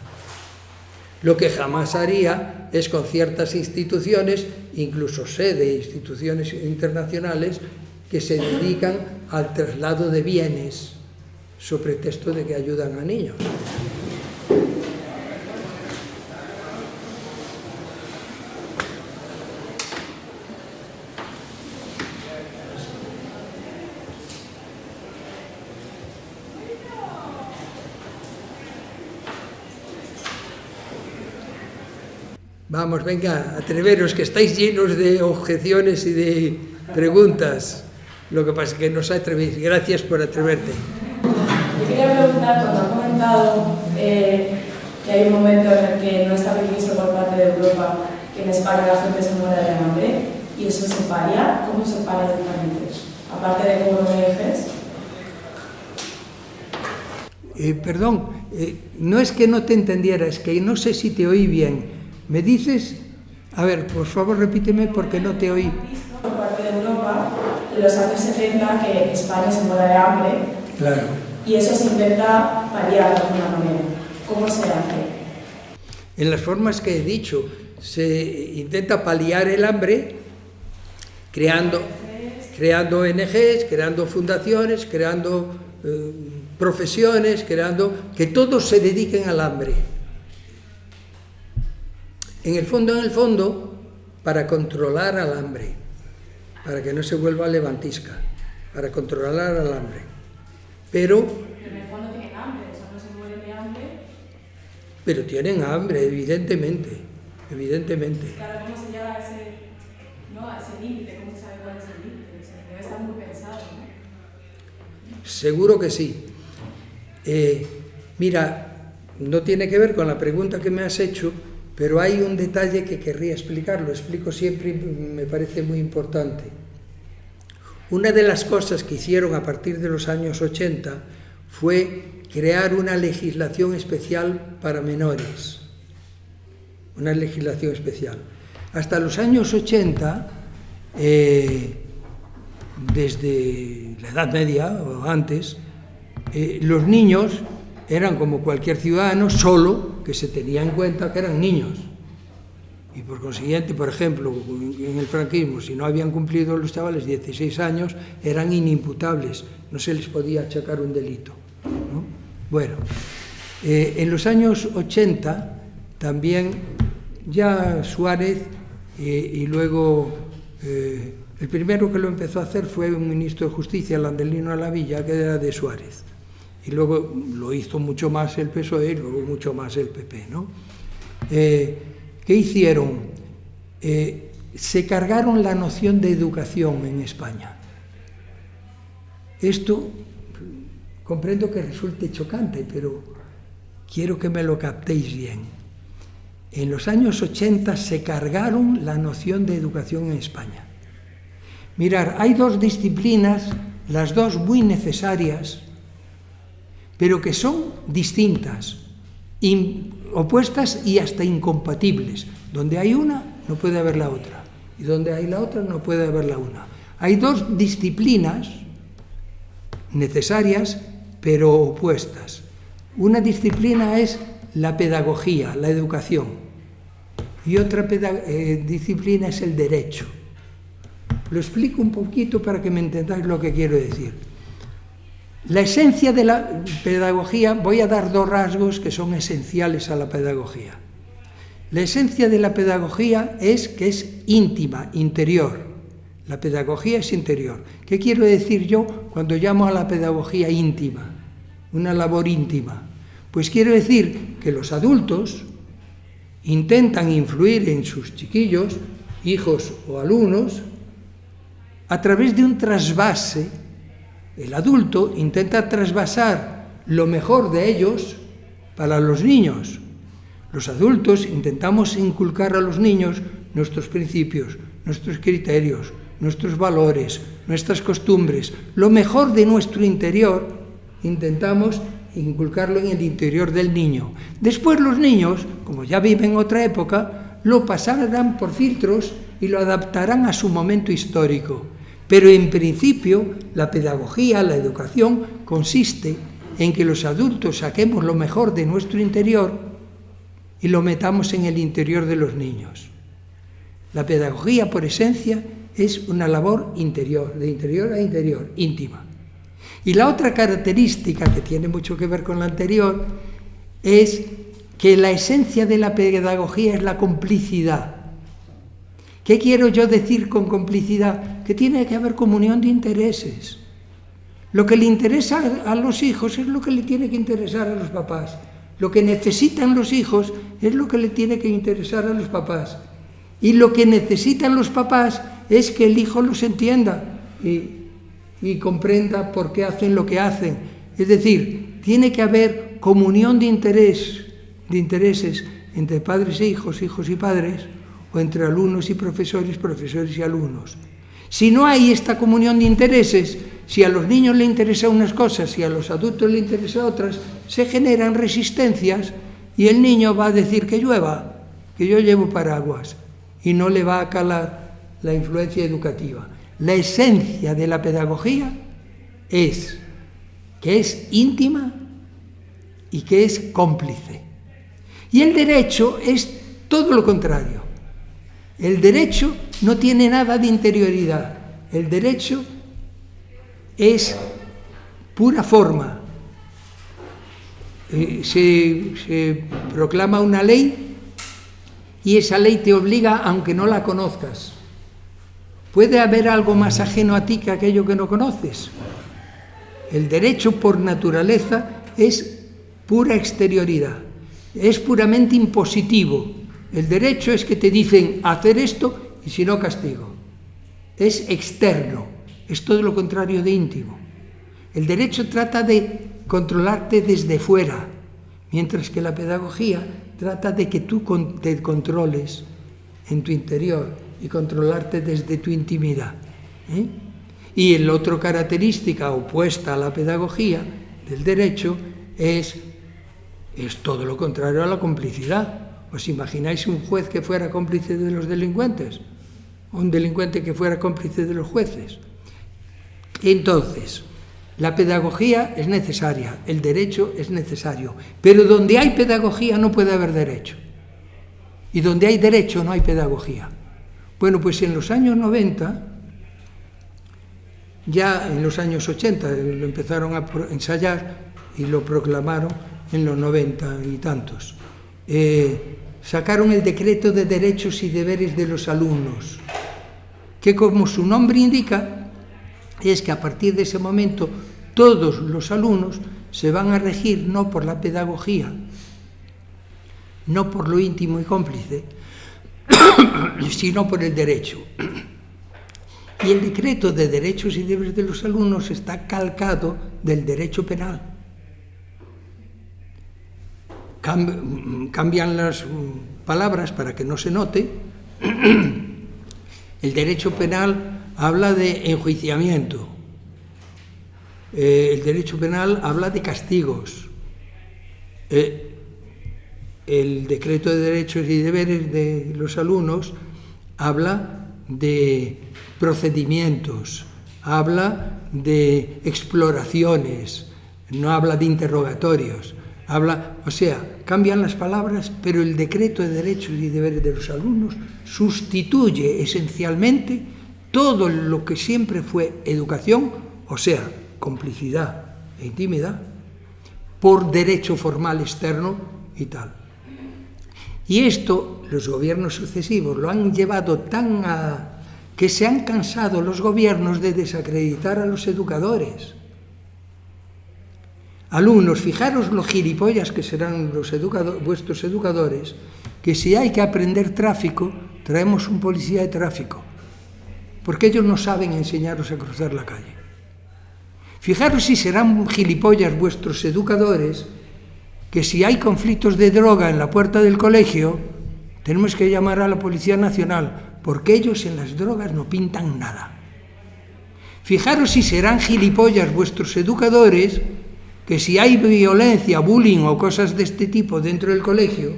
Lo que jamás haría es con ciertas instituciones, incluso sé de instituciones internacionales, que se dedican al traslado de bienes, sobre pretexto de que ayudan a niños. Vamos, venga, atreveros, que estáis llenos de objeciones y de preguntas. Lo que pasa es que no os atrevéis. Gracias por atreverte. Yo quería preguntar, cuando ha comentado que hay un momento en el que no está previsto por parte de Europa que en España la gente se muera de hambre, y eso se paria, ¿cómo se paria directamente? Aparte de cómo lo dejes. Perdón, no es que no te entendiera, es que no sé si te oí bien. ¿Me dices? A ver, por favor, repíteme porque no te oí. Por parte de Europa, en los años 70, que España se muera de hambre. Claro. y eso se intenta paliar de alguna manera. ¿Cómo se hace? En las formas que he dicho, se intenta paliar el hambre creando ONGs, creando fundaciones, creando profesiones, creando que todos se dediquen al hambre. En el fondo, para controlar al hambre, para que no se vuelva levantisca, para controlar al hambre. Pero en el fondo tienen hambre, o sea, no se mueren de hambre. Pero tienen hambre, evidentemente. Claro, ¿cómo se llega a ese límite? ¿Cómo se sabe cuál es el límite? O sea, debe estar muy pensado, ¿no? Seguro que sí. Mira, no tiene que ver con la pregunta que me has hecho, pero hay un detalle que querría explicar, lo explico siempre y me parece muy importante. Una de las cosas que hicieron a partir de los años 80 fue crear una legislación especial para menores. Una legislación especial. Hasta los años 80, desde la Edad Media o antes, los niños eran como cualquier ciudadano, solo que se tenía en cuenta que eran niños. Y por consiguiente, por ejemplo, en el franquismo, si no habían cumplido los chavales 16 años, eran inimputables, no se les podía achacar un delito, ¿no? Bueno, en los años 80 también ya Suárez y luego el primero que lo empezó a hacer fue un ministro de Justicia, Landelino Alavilla, que era de Suárez. Y luego lo hizo mucho más el PSOE y luego mucho más el PP, ¿no? ¿Qué hicieron? Se cargaron la noción de educación en España. Esto comprendo que resulte chocante, pero quiero que me lo captéis bien. En los años 80 se cargaron la noción de educación en España. Mirad, hay dos disciplinas, las dos muy necesarias, pero que son distintas, opuestas y hasta incompatibles. Donde hay una, no puede haber la otra. Y donde hay la otra, no puede haber la una. Hay dos disciplinas necesarias, pero opuestas. Una disciplina es la pedagogía, la educación. Y otra disciplina es el derecho. Lo explico un poquito para que me entendáis lo que quiero decir. La esencia de la pedagogía, voy a dar dos rasgos que son esenciales a la pedagogía. La esencia de la pedagogía es que es íntima, interior. La pedagogía es interior. ¿Qué quiero decir yo cuando llamo a la pedagogía íntima? Una labor íntima. Pues quiero decir que los adultos intentan influir en sus chiquillos, hijos o alumnos, a través de un trasvase. El adulto intenta trasvasar lo mejor de ellos para los niños. Los adultos intentamos inculcar a los niños nuestros principios, nuestros criterios, nuestros valores, nuestras costumbres, lo mejor de nuestro interior, intentamos inculcarlo en el interior del niño. Después los niños, como ya viven otra época, lo pasarán por filtros y lo adaptarán a su momento histórico. Pero en principio la pedagogía, la educación, consiste en que los adultos saquemos lo mejor de nuestro interior y lo metamos en el interior de los niños. La pedagogía, por esencia, es una labor interior, de interior a interior, íntima. Y la otra característica que tiene mucho que ver con la anterior es que la esencia de la pedagogía es la complicidad. ¿Qué quiero yo decir con complicidad? Que tiene que haber comunión de intereses. Lo que le interesa a los hijos es lo que le tiene que interesar a los papás. Lo que necesitan los hijos es lo que le tiene que interesar a los papás. Y lo que necesitan los papás es que el hijo los entienda y comprenda por qué hacen lo que hacen. Es decir, tiene que haber comunión de intereses entre padres e hijos, hijos y padres, o entre alumnos y profesores, profesores y alumnos. Si no hay esta comunión de intereses, si a los niños les interesan unas cosas y a los adultos les interesan otras, se generan resistencias y el niño va a decir que llueva, que yo llevo paraguas, y no le va a calar la influencia educativa. La esencia de la pedagogía es que es íntima y que es cómplice. Y el derecho es todo lo contrario. El derecho no tiene nada de interioridad. El derecho es pura forma. Se proclama una ley y esa ley te obliga aunque no la conozcas. ¿Puede haber algo más ajeno a ti que aquello que no conoces? El derecho por naturaleza es pura exterioridad, es puramente impositivo. El derecho es que te dicen hacer esto y si no castigo. Es externo, es todo lo contrario de íntimo. El derecho trata de controlarte desde fuera, mientras que la pedagogía trata de que tú te controles en tu interior y controlarte desde tu intimidad. Y la otra característica opuesta a la pedagogía del derecho es todo lo contrario a la complicidad. ¿Os imagináis un juez que fuera cómplice de los delincuentes? ¿O un delincuente que fuera cómplice de los jueces? Entonces, la pedagogía es necesaria, el derecho es necesario, pero donde hay pedagogía no puede haber derecho. Y donde hay derecho no hay pedagogía. Bueno, pues en los años 90, ya en los años 80 lo empezaron a ensayar y lo proclamaron en los 90 y tantos. Sacaron el decreto de derechos y deberes de los alumnos, que como su nombre indica, es que a partir de ese momento todos los alumnos se van a regir no por la pedagogía, no por lo íntimo y cómplice, sino por el derecho. Y el decreto de derechos y deberes de los alumnos está calcado del derecho penal. Cambian las palabras para que no se note. El derecho penal habla de enjuiciamiento. El derecho penal habla de castigos. El decreto de derechos y deberes de los alumnos habla de procedimientos, habla de exploraciones, no habla de interrogatorios. Cambian las palabras, pero el decreto de derechos y deberes de los alumnos sustituye esencialmente todo lo que siempre fue educación, o sea, complicidad e intimidad, por derecho formal externo y tal. Y esto, los gobiernos sucesivos lo han llevado tan a que se han cansado los gobiernos de desacreditar a los educadores. Alumnos, fijaros los gilipollas que serán vuestros educadores, que si hay que aprender tráfico, traemos un policía de tráfico, porque ellos no saben enseñaros a cruzar la calle. Fijaros si serán gilipollas vuestros educadores, que si hay conflictos de droga en la puerta del colegio, tenemos que llamar a la Policía Nacional, porque ellos en las drogas no pintan nada. Fijaros si serán gilipollas vuestros educadores, que si hay violencia, bullying o cosas de este tipo dentro del colegio,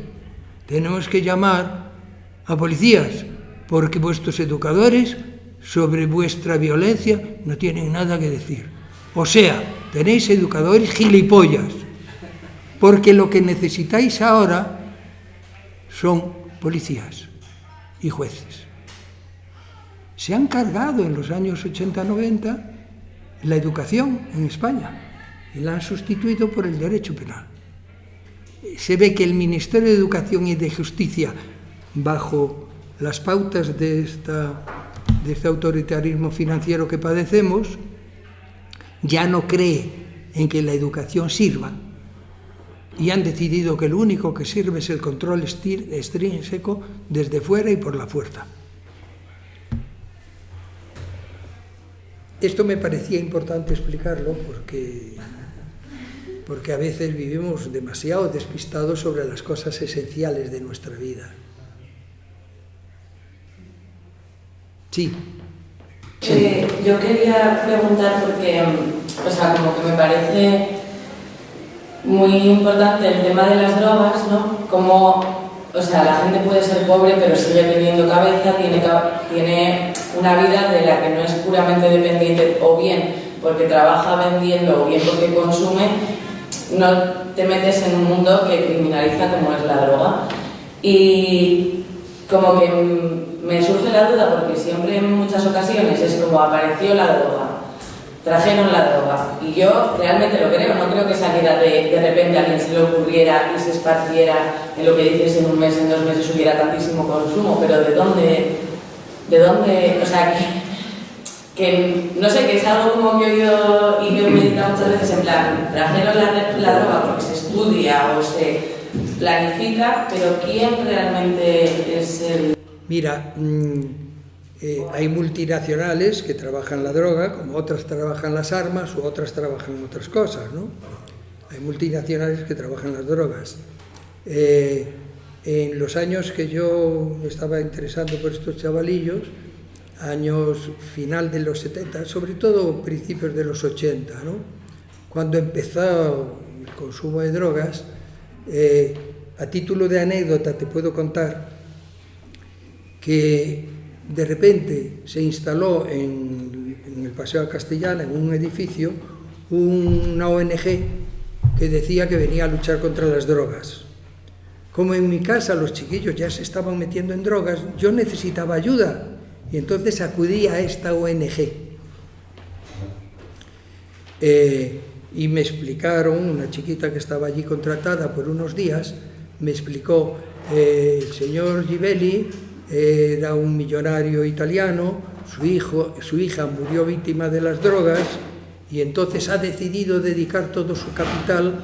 tenemos que llamar a policías, porque vuestros educadores sobre vuestra violencia no tienen nada que decir. O sea, tenéis educadores gilipollas, porque lo que necesitáis ahora son policías y jueces. Se han cargado en los años 80-90 la educación en España y la han sustituido por el derecho penal. Se ve que el Ministerio de Educación y de Justicia, bajo las pautas de este autoritarismo financiero que padecemos, ya no cree en que la educación sirva y han decidido que lo único que sirve es el control extrínseco desde fuera y por la fuerza. Esto me parecía importante explicarlo porque a veces vivimos demasiado despistados sobre las cosas esenciales de nuestra vida. Sí. Yo quería preguntar porque, como que me parece muy importante el tema de las drogas, ¿no? Como, la gente puede ser pobre pero sigue teniendo cabeza, tiene una vida de la que no es puramente dependiente o bien porque trabaja vendiendo o bien porque consume, no te metes en un mundo que criminaliza como es la droga. Y como que me surge la duda, porque siempre en muchas ocasiones es como apareció la droga, trajeron la droga, y yo realmente lo creo, no creo que saliera de repente a alguien se le ocurriera y se esparciera en lo que dices en un mes, en 2 meses hubiera tantísimo consumo, pero ¿de dónde? O sea, que no sé, que es algo como que he oído y que he meditado muchas veces, en plan, trajeron la droga porque se estudia o se planifica, pero ¿quién realmente es el...? Mira, hay multinacionales que trabajan la droga, como otras trabajan las armas o otras trabajan otras cosas, ¿no? Hay multinacionales que trabajan las drogas. En los años que yo me estaba interesando por estos chavalillos, años final de los 70, sobre todo principios de los 80, ¿no? Cuando empezó el consumo de drogas, a título de anécdota te puedo contar que de repente se instaló en el Paseo Castellana, en un edificio, una ONG que decía que venía a luchar contra las drogas. Como en mi casa los chiquillos ya se estaban metiendo en drogas, yo necesitaba ayuda y entonces acudí a esta ONG. Y me explicaron, una chiquita que estaba allí contratada por unos días, me explicó, el señor Givelli era un millonario italiano, su hija murió víctima de las drogas y entonces ha decidido dedicar todo su capital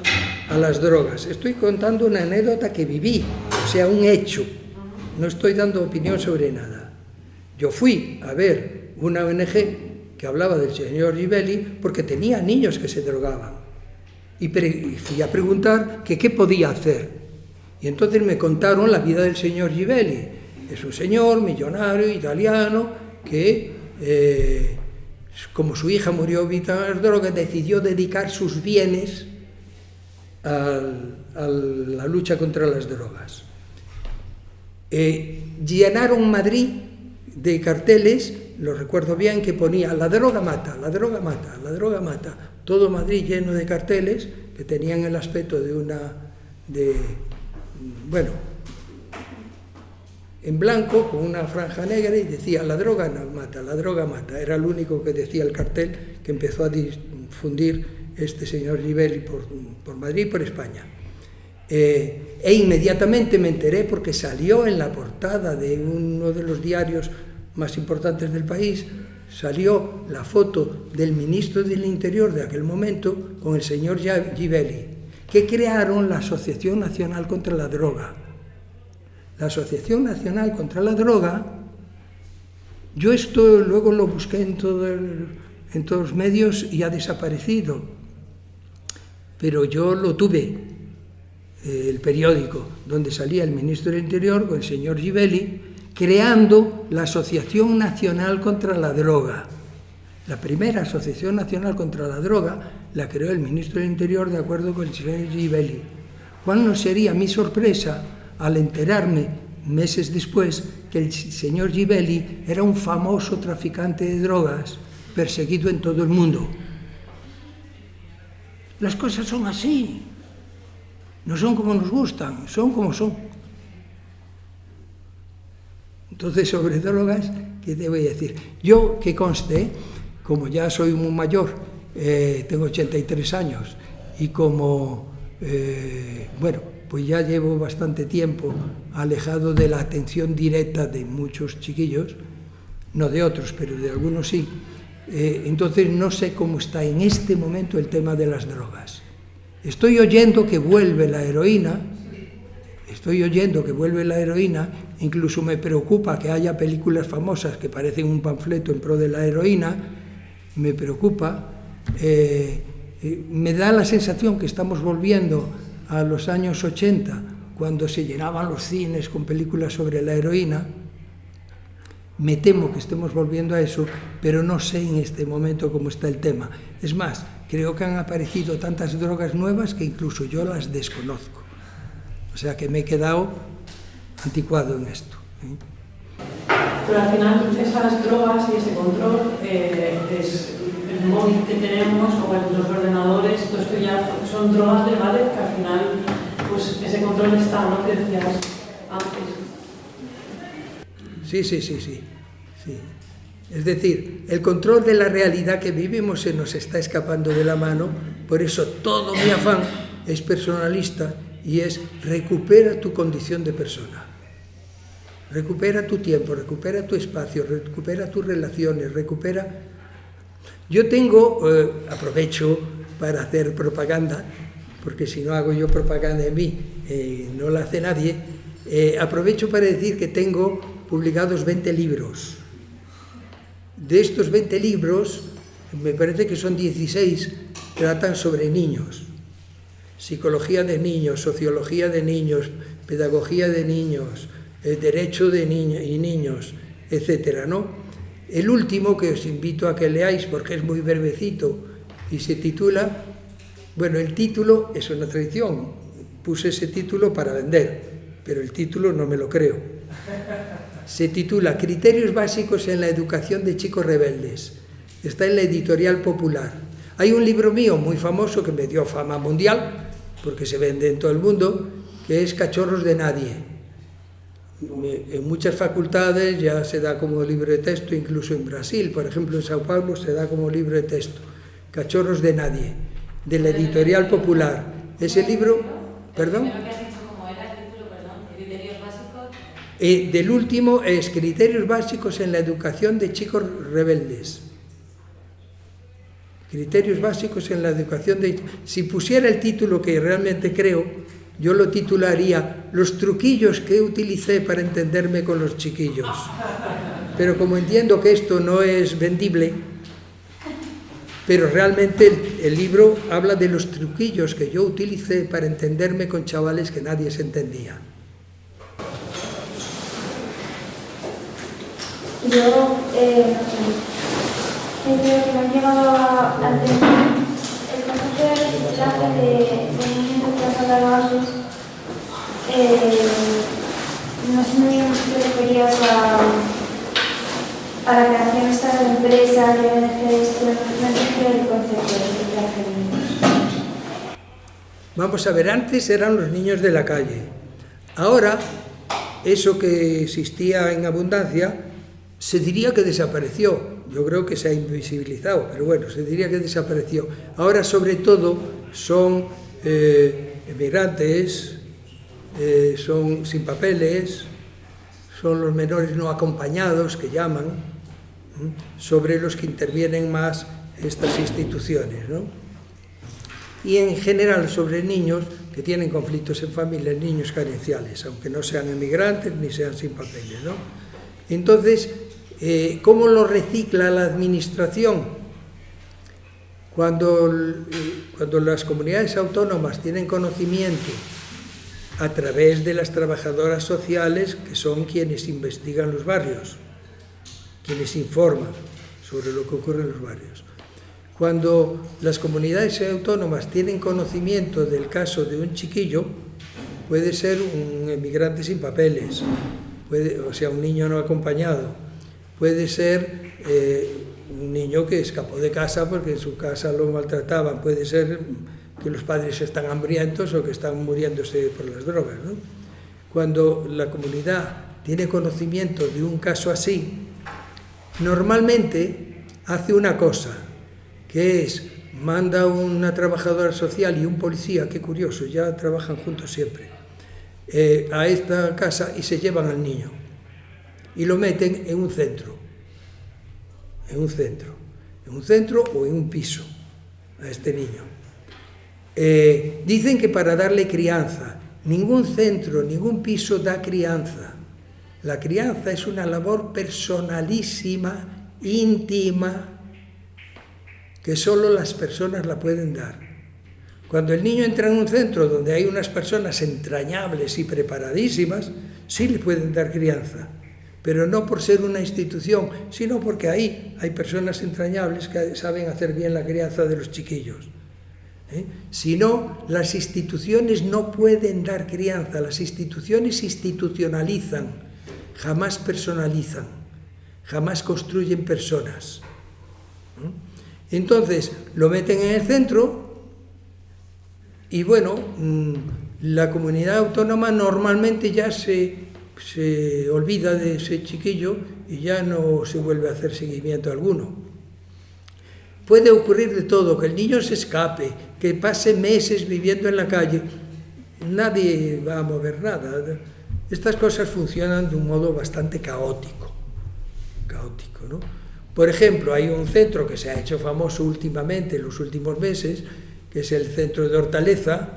a las drogas. Estoy contando una anécdota que viví, o sea, un hecho. No estoy dando opinión sobre nada. Yo fui a ver una ONG que hablaba del señor Givelli porque tenía niños que se drogaban. Y fui a preguntar que qué podía hacer. Y entonces me contaron la vida del señor Givelli. Es un señor millonario italiano que, como su hija murió víctima de las drogas, decidió dedicar sus bienes a la lucha contra las drogas. Llenaron Madrid de carteles, lo recuerdo bien, que ponía la droga mata, la droga mata, la droga mata. Todo Madrid lleno de carteles que tenían el aspecto en blanco con una franja negra y decía la droga no mata, la droga mata. Era el único que decía el cartel que empezó a difundir este señor Givelli por Madrid y por España. E inmediatamente me enteré porque salió en la portada de uno de los diarios más importantes del país, salió la foto del ministro del Interior de aquel momento con el señor Givelli, que crearon la Asociación Nacional contra la Droga. La Asociación Nacional contra la Droga, yo esto luego lo busqué en todos los medios y ha desaparecido, pero yo lo tuve, el periódico donde salía el ministro del Interior con el señor Givelli, creando la Asociación Nacional contra la Droga. La primera Asociación Nacional contra la Droga la creó el ministro del Interior de acuerdo con el señor Givelli. ¿Cuál no sería mi sorpresa al enterarme meses después que el señor Givelli era un famoso traficante de drogas perseguido en todo el mundo? Las cosas son así, no son como nos gustan, son como son. Entonces, sobre drogas, ¿qué te voy a decir? Yo, que conste, como ya soy muy mayor, tengo 83 años, y como, pues ya llevo bastante tiempo alejado de la atención directa de muchos chiquillos, no de otros, pero de algunos sí, entonces no sé cómo está en este momento el tema de las drogas. Estoy oyendo que vuelve la heroína, incluso me preocupa que haya películas famosas que parecen un panfleto en pro de la heroína, me preocupa, me da la sensación que estamos volviendo a los años 80, cuando se llenaban los cines con películas sobre la heroína. Me temo que estemos volviendo a eso, pero no sé en este momento cómo está el tema. Es más, creo que han aparecido tantas drogas nuevas que incluso yo las desconozco. O sea que me he quedado anticuado en esto. Pero al final esas drogas y ese control es el móvil que tenemos o los ordenadores, todo esto ya son drogas legales que al final pues ese control está, ¿no? Que decías antes. Sí. Es decir, el control de la realidad que vivimos se nos está escapando de la mano, por eso todo mi afán es personalista y es recupera tu condición de persona. Recupera tu tiempo, recupera tu espacio, recupera tus relaciones, recupera... Yo tengo, aprovecho para hacer propaganda, porque si no hago yo propaganda de mí, no la hace nadie, aprovecho para decir que tengo publicados 20 libros. De estos 20 libros, me parece que son 16, tratan sobre niños. Psicología de niños, sociología de niños, pedagogía de niños, derecho de niños y niños, etcétera, ¿no? El último, que os invito a que leáis porque es muy brevecito y se titula, bueno, el título es una tradición, puse ese título para vender, pero el título no me lo creo. Se titula Criterios básicos en la educación de chicos rebeldes. Está en la Editorial Popular. Hay un libro mío muy famoso que me dio fama mundial, porque se vende en todo el mundo, que es Cachorros de Nadie. En muchas facultades ya se da como libro de texto, incluso en Brasil, por ejemplo en Sao Paulo se da como libro de texto. Cachorros de Nadie, de la Editorial Popular. Ese libro, ¿perdón? Del último es Criterios básicos en la educación de chicos rebeldes. Criterios básicos en la educación de... Si pusiera el título que realmente creo, yo lo titularía Los truquillos que utilicé para entenderme con los chiquillos. Pero como entiendo que esto no es vendible, pero realmente el libro habla de los truquillos que yo utilicé para entenderme con chavales que nadie se entendía. Yo creo que me han llegado a entender el concepto de reciclaje de niños que has hablado antes. No sé muy bien si te referías a la creación esta de empresa, de ONGs, no entiendo el concepto de reciclaje de niños. Vamos a ver, antes eran los niños de la calle. Ahora, eso que existía en abundancia, se diría que desapareció. Yo creo que se ha invisibilizado, pero bueno, se diría que desapareció. Ahora, sobre todo, son emigrantes, son sin papeles, son los menores no acompañados, que llaman, sobre los que intervienen más estas instituciones, ¿no? Y en general sobre niños que tienen conflictos en familia, niños carenciales, aunque no sean emigrantes ni sean sin papeles, ¿no? Entonces, ¿cómo lo recicla la administración? Cuando las comunidades autónomas tienen conocimiento a través de las trabajadoras sociales, que son quienes investigan los barrios, quienes informan sobre lo que ocurre en los barrios. Cuando las comunidades autónomas tienen conocimiento del caso de un chiquillo, puede ser un emigrante sin papeles, o sea, un niño no acompañado, puede ser un niño que escapó de casa porque en su casa lo maltrataban, puede ser que los padres están hambrientos o que están muriéndose por las drogas, ¿no? Cuando la comunidad tiene conocimiento de un caso así, normalmente hace una cosa, que es, manda una trabajadora social y un policía, qué curioso, ya trabajan juntos siempre, a esta casa y se llevan al niño y lo meten en un centro o en un piso a este niño. Dicen que para darle crianza, ningún centro, ningún piso da crianza. La crianza es una labor personalísima, íntima, que solo las personas la pueden dar. Cuando el niño entra en un centro donde hay unas personas entrañables y preparadísimas, sí le pueden dar crianza, pero no por ser una institución, sino porque ahí hay personas entrañables que saben hacer bien la crianza de los chiquillos. Si no, las instituciones no pueden dar crianza, las instituciones institucionalizan, jamás personalizan, jamás construyen personas. Entonces lo meten en el centro y bueno, la comunidad autónoma normalmente ya se olvida de ese chiquillo y ya no se vuelve a hacer seguimiento alguno. Puede ocurrir de todo, que el niño se escape, que pase meses viviendo en la calle, nadie va a mover nada. Estas cosas funcionan de un modo bastante caótico, ¿no? Por ejemplo, hay un centro que se ha hecho famoso últimamente, en los últimos meses, que es el centro de Hortaleza.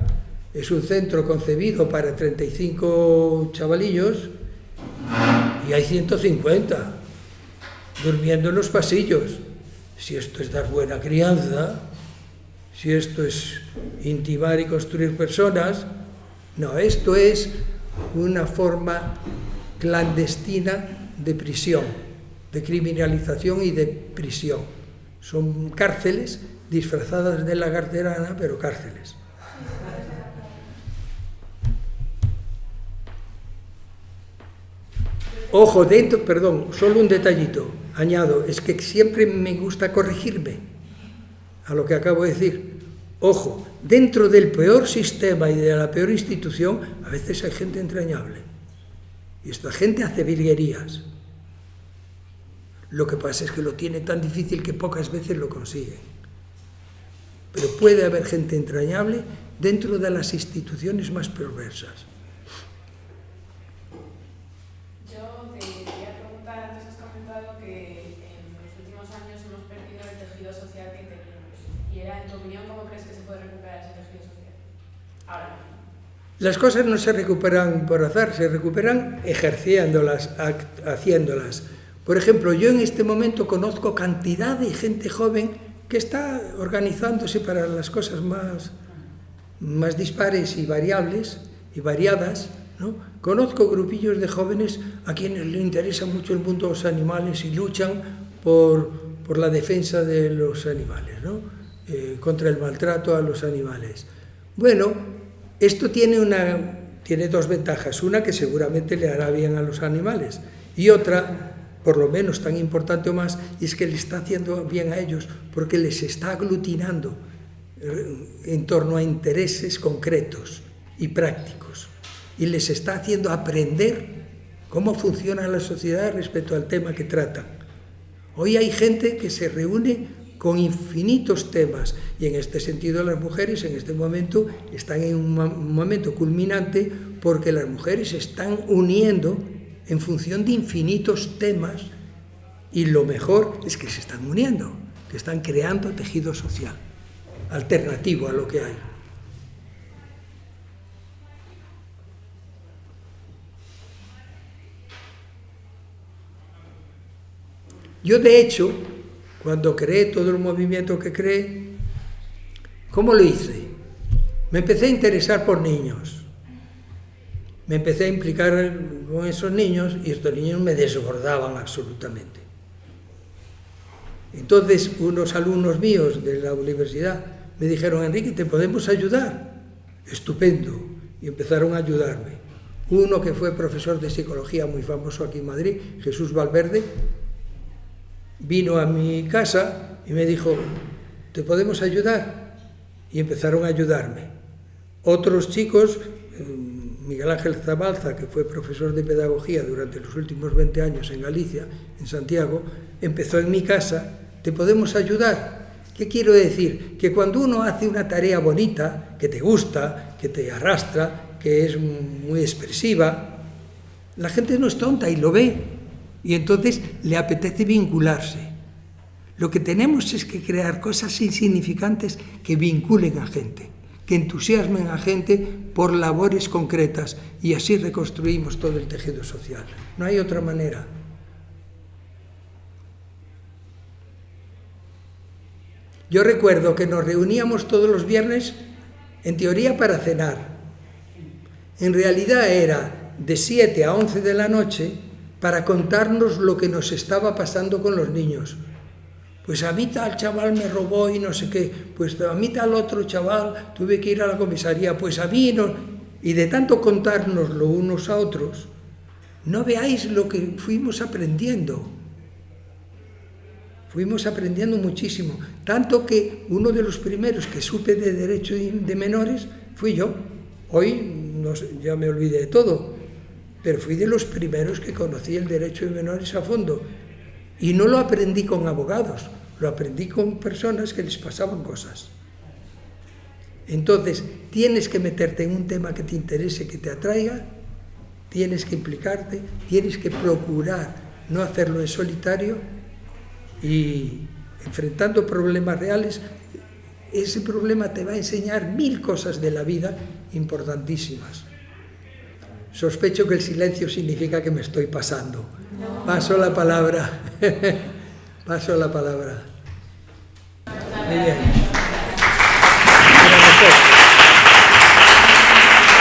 Es un centro concebido para 35 chavalillos y hay 150 durmiendo en los pasillos. Si esto es dar buena crianza, si esto es intimar y construir personas, no, esto es una forma clandestina de prisión, de criminalización y de prisión. Son cárceles disfrazadas de lagarterana, pero cárceles. Ojo, solo un detallito, añado, es que siempre me gusta corregirme a lo que acabo de decir. Ojo, dentro del peor sistema y de la peor institución, a veces hay gente entrañable. Y esta gente hace virguerías. Lo que pasa es que lo tiene tan difícil que pocas veces lo consiguen. Pero puede haber gente entrañable dentro de las instituciones más perversas. Las cosas no se recuperan por azar, se recuperan ejerciéndolas, haciéndolas. Por ejemplo, yo en este momento conozco cantidad de gente joven que está organizándose para las cosas más dispares y variables y variadas, ¿no? Conozco grupillos de jóvenes a quienes les interesa mucho el mundo de los animales y luchan por la defensa de los animales, ¿no? Contra el maltrato a los animales. Bueno, esto tiene dos ventajas. Una, que seguramente le hará bien a los animales, y otra, por lo menos tan importante o más, es que le está haciendo bien a ellos, porque les está aglutinando en torno a intereses concretos y prácticos, y les está haciendo aprender cómo funciona la sociedad respecto al tema que tratan. Hoy hay gente que se reúne con infinitos temas, y en este sentido las mujeres en este momento están en un momento culminante, porque las mujeres se están uniendo en función de infinitos temas, y lo mejor es que se están uniendo, que están creando tejido social alternativo a lo que hay. Yo, de hecho, cuando creé todo el movimiento que creé, ¿cómo lo hice? Me empecé a interesar por niños. Me empecé a implicar con esos niños y estos niños me desbordaban absolutamente. Entonces, unos alumnos míos de la universidad me dijeron: Enrique, ¿te podemos ayudar? Estupendo. Y empezaron a ayudarme. Uno que fue profesor de psicología muy famoso aquí en Madrid, Jesús Valverde, vino a mi casa y me dijo: ¿te podemos ayudar? Y empezaron a ayudarme. Otros chicos, Miguel Ángel Zabalza, que fue profesor de pedagogía durante los últimos 20 años en Galicia, en Santiago, empezó en mi casa: ¿te podemos ayudar? ¿Qué quiero decir? Que cuando uno hace una tarea bonita, que te gusta, que te arrastra, que es muy expresiva, la gente no es tonta y lo ve. Y entonces le apetece vincularse. Lo que tenemos es que crear cosas insignificantes que vinculen a gente, que entusiasmen a gente por labores concretas, y así reconstruimos todo el tejido social. No hay otra manera. Yo recuerdo que nos reuníamos todos los viernes, en teoría para cenar. En realidad era de 7 a 11 de la noche, para contarnos lo que nos estaba pasando con los niños. Pues a mí tal chaval me robó y no sé qué, pues a mí tal otro chaval tuve que ir a la comisaría, pues a mí no... Y de tanto contárnoslo unos a otros, no veáis lo que fuimos aprendiendo. Fuimos aprendiendo muchísimo, tanto que uno de los primeros que supe de derecho de menores fui yo. Hoy ya me olvidé de todo, pero fui de los primeros que conocí el derecho de menores a fondo. Y no lo aprendí con abogados, lo aprendí con personas que les pasaban cosas. Entonces, tienes que meterte en un tema que te interese, que te atraiga, tienes que implicarte, tienes que procurar no hacerlo en solitario y enfrentando problemas reales. Ese problema te va a enseñar 1000 cosas de la vida importantísimas. Sospecho que el silencio significa que me estoy pasando. Paso la palabra. Paso la palabra. Muy bien.